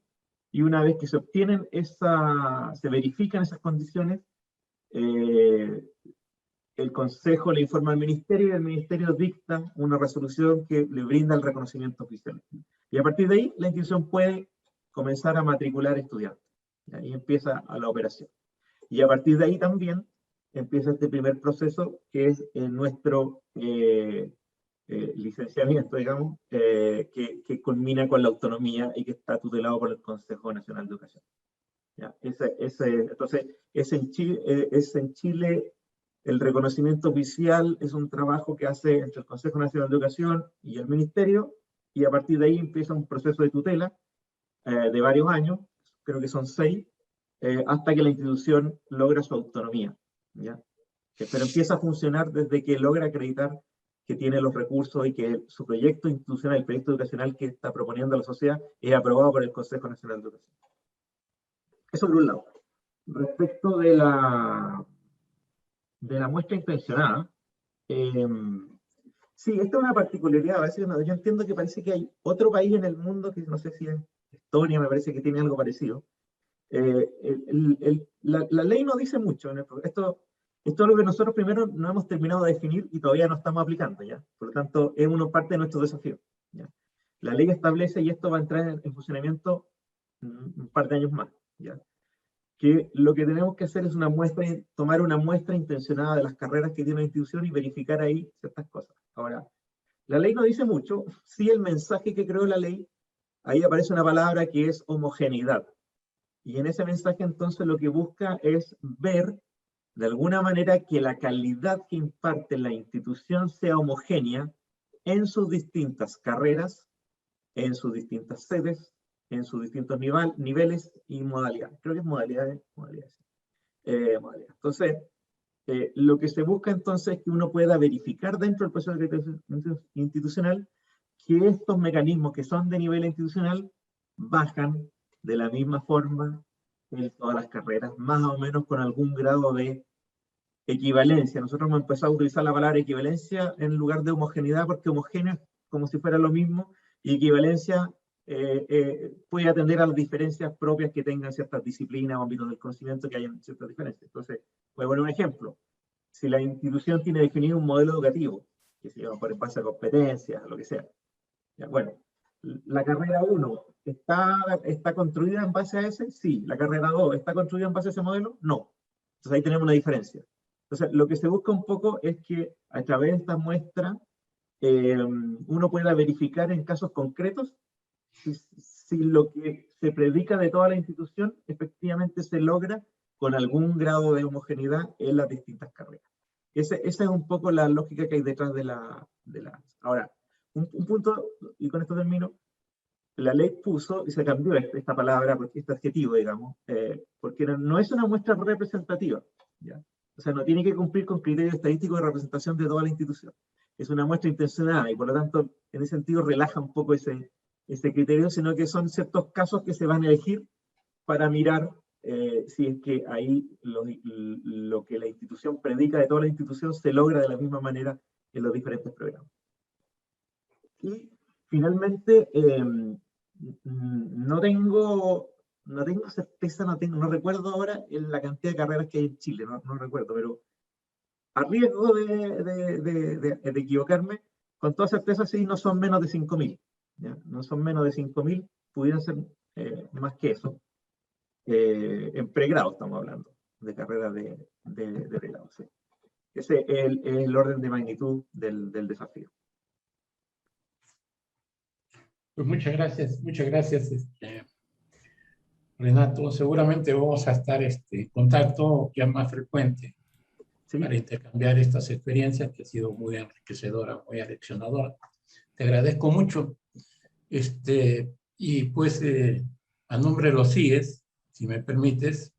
C: y una vez que se obtienen se verifican esas condiciones, el Consejo le informa al Ministerio y el Ministerio dicta una resolución que le brinda el reconocimiento oficial. Y a partir de ahí, la institución puede comenzar a matricular estudiantes. Y ahí empieza la operación. Y a partir de ahí también empieza este primer proceso, que es nuestro licenciamiento, digamos, que culmina con la autonomía y que está tutelado por el Consejo Nacional de Educación. ¿Ya? Entonces, en Chile el reconocimiento oficial es un trabajo que hace entre el Consejo Nacional de Educación y el Ministerio, y a partir de ahí empieza un proceso de tutela de varios años, creo que son 6, hasta que la institución logra su autonomía, ¿ya? Pero empieza a funcionar desde que logra acreditar que tiene los recursos y que su proyecto institucional, el proyecto educacional que está proponiendo a la sociedad, es aprobado por el Consejo Nacional de Educación. Eso por un lado. Respecto de la muestra intencionada, sí, esta es una particularidad. A veces yo entiendo que parece que hay otro país en el mundo, que no sé si es Estonia, me parece que tiene algo parecido. La ley no dice mucho. Esto es algo que nosotros primero no hemos terminado de definir y todavía no estamos aplicando, ¿ya? Por lo tanto, es una parte de nuestro desafío, ¿ya? La ley establece, y esto va a entrar en funcionamiento un par de años más, ¿ya? Que lo que tenemos que hacer es tomar una muestra intencionada de las carreras que tiene la institución y verificar ahí ciertas cosas. Ahora, la ley no dice mucho, sí el mensaje que creó la ley, ahí aparece una palabra que es homogeneidad. Y en ese mensaje entonces lo que busca es ver de alguna manera que la calidad que imparte la institución sea homogénea en sus distintas carreras, en sus distintas sedes, en sus distintos niveles y modalidades. Creo que es modalidades. Entonces, lo que se busca entonces es que uno pueda verificar dentro del proceso de institucional que estos mecanismos que son de nivel institucional bajan de la misma forma en todas las carreras, más o menos con algún grado de equivalencia. Nosotros hemos empezado a utilizar la palabra equivalencia en lugar de homogeneidad, porque homogéneo es como si fuera lo mismo, y equivalencia puede atender a las diferencias propias que tengan ciertas disciplinas o ámbitos del conocimiento que hayan ciertas diferencias. Entonces, voy a poner un ejemplo. Si la institución tiene definido un modelo educativo, que se llama por base a competencias, lo que sea, ya, bueno, la carrera 1 ¿está construida en base a ese? Sí. ¿La carrera 2 está construida en base a ese modelo? No. Entonces ahí tenemos una diferencia. Entonces lo que se busca un poco es que a través de esta muestra uno pueda verificar en casos concretos si lo que se predica de toda la institución efectivamente se logra con algún grado de homogeneidad en las distintas carreras. Esa es un poco la lógica que hay detrás de la... Ahora, un punto, y con esto termino, la ley puso, y se cambió esta palabra, porque este adjetivo, digamos, porque no es una muestra representativa, ¿ya? O sea, no tiene que cumplir con criterios estadísticos de representación de toda la institución. Es una muestra intencionada y por lo tanto, en ese sentido, relaja un poco ese criterio, sino que son ciertos casos que se van a elegir para mirar si es que ahí lo que la institución predica de toda la institución se logra de la misma manera en los diferentes programas. Y finalmente, no tengo certeza, no recuerdo ahora la cantidad de carreras que hay en Chile, no recuerdo, pero a riesgo de equivocarme, con toda certeza sí, no son menos de 5.000. No son menos de 5.000, pudieran ser más que eso. En pregrado estamos hablando, de carreras de pregrado. Sí. Ese es el orden de magnitud del desafío.
B: Pues muchas gracias, Renato. Seguramente vamos a estar en contacto ya más frecuente, sí, para intercambiar estas experiencias que ha sido muy enriquecedora, muy aleccionadora. Te agradezco mucho. Y pues a nombre de los CIES, si me permites,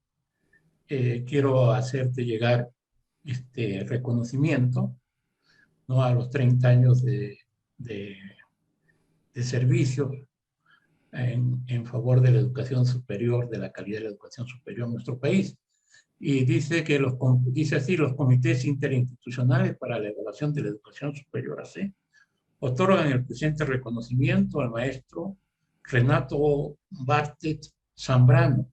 B: quiero hacerte llegar este reconocimiento, ¿no?, a los 30 años de servicio en favor de la educación superior, de la calidad de la educación superior en nuestro país. Y dice que dice así: los comités interinstitucionales para la evaluación de la educación superior AC otorgan el presente reconocimiento al maestro Renato Bartet Zambrano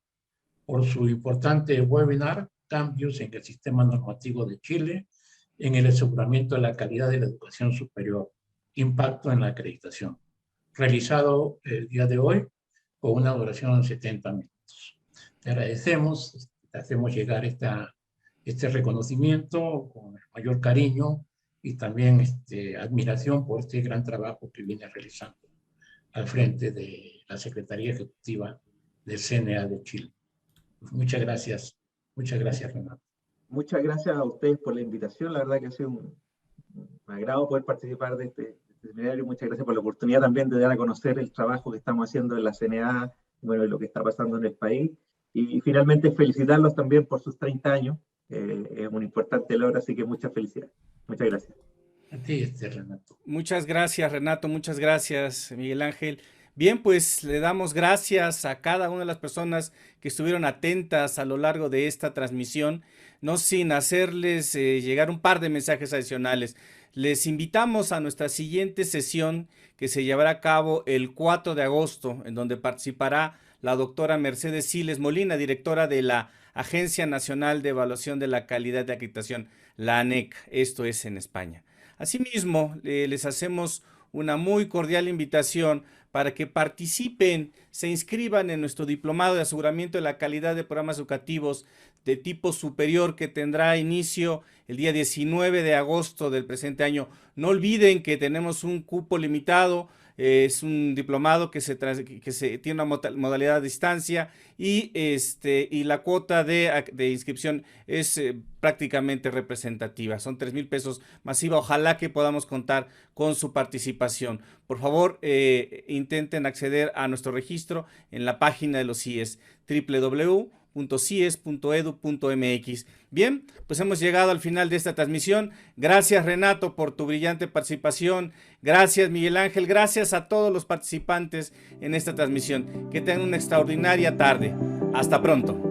B: por su importante webinar Cambios en el Sistema Normativo de Chile en el aseguramiento de la calidad de la educación superior, impacto en la acreditación, realizado el día de hoy con una duración de 70 minutos. Te agradecemos, te hacemos llegar este reconocimiento con el mayor cariño y también admiración por este gran trabajo que viene realizando al frente de la Secretaría Ejecutiva del CNA de Chile. Muchas gracias, Renato.
C: Muchas gracias a ustedes por la invitación. La verdad que ha sido un agrado poder participar de este seminario. Muchas gracias por la oportunidad también de dar a conocer el trabajo que estamos haciendo en la CNA, bueno, y lo que está pasando en el país. Y finalmente felicitarlos también por sus 30 años. Es un importante logro, así que muchas felicidades. Muchas gracias.
B: A ti, Renato.
A: Muchas gracias, Renato, muchas gracias, Miguel Ángel. Bien, pues le damos gracias a cada una de las personas que estuvieron atentas a lo largo de esta transmisión, no sin hacerles llegar un par de mensajes adicionales. Les invitamos a nuestra siguiente sesión que se llevará a cabo el 4 de agosto, en donde participará la doctora Mercedes Siles Molina, directora de la Agencia Nacional de Evaluación de la Calidad de Acreditación, la ANEC, esto es en España. Asimismo, les hacemos una muy cordial invitación para que participen, se inscriban en nuestro diplomado de aseguramiento de la calidad de programas educativos de tipo superior que tendrá inicio el día 19 de agosto del presente año. No olviden que tenemos un cupo limitado, es un diplomado que tiene una modalidad a distancia y la cuota de inscripción es prácticamente representativa. Son 3,000 pesos masiva. Ojalá que podamos contar con su participación. Por favor, intenten acceder a nuestro registro en la página de los CIES, www.cies.edu.mx. Bien, pues hemos llegado al final de esta transmisión. Gracias, Renato, por tu brillante participación. Gracias, Miguel Ángel. Gracias a todos los participantes en esta transmisión. Que tengan una extraordinaria tarde. Hasta pronto.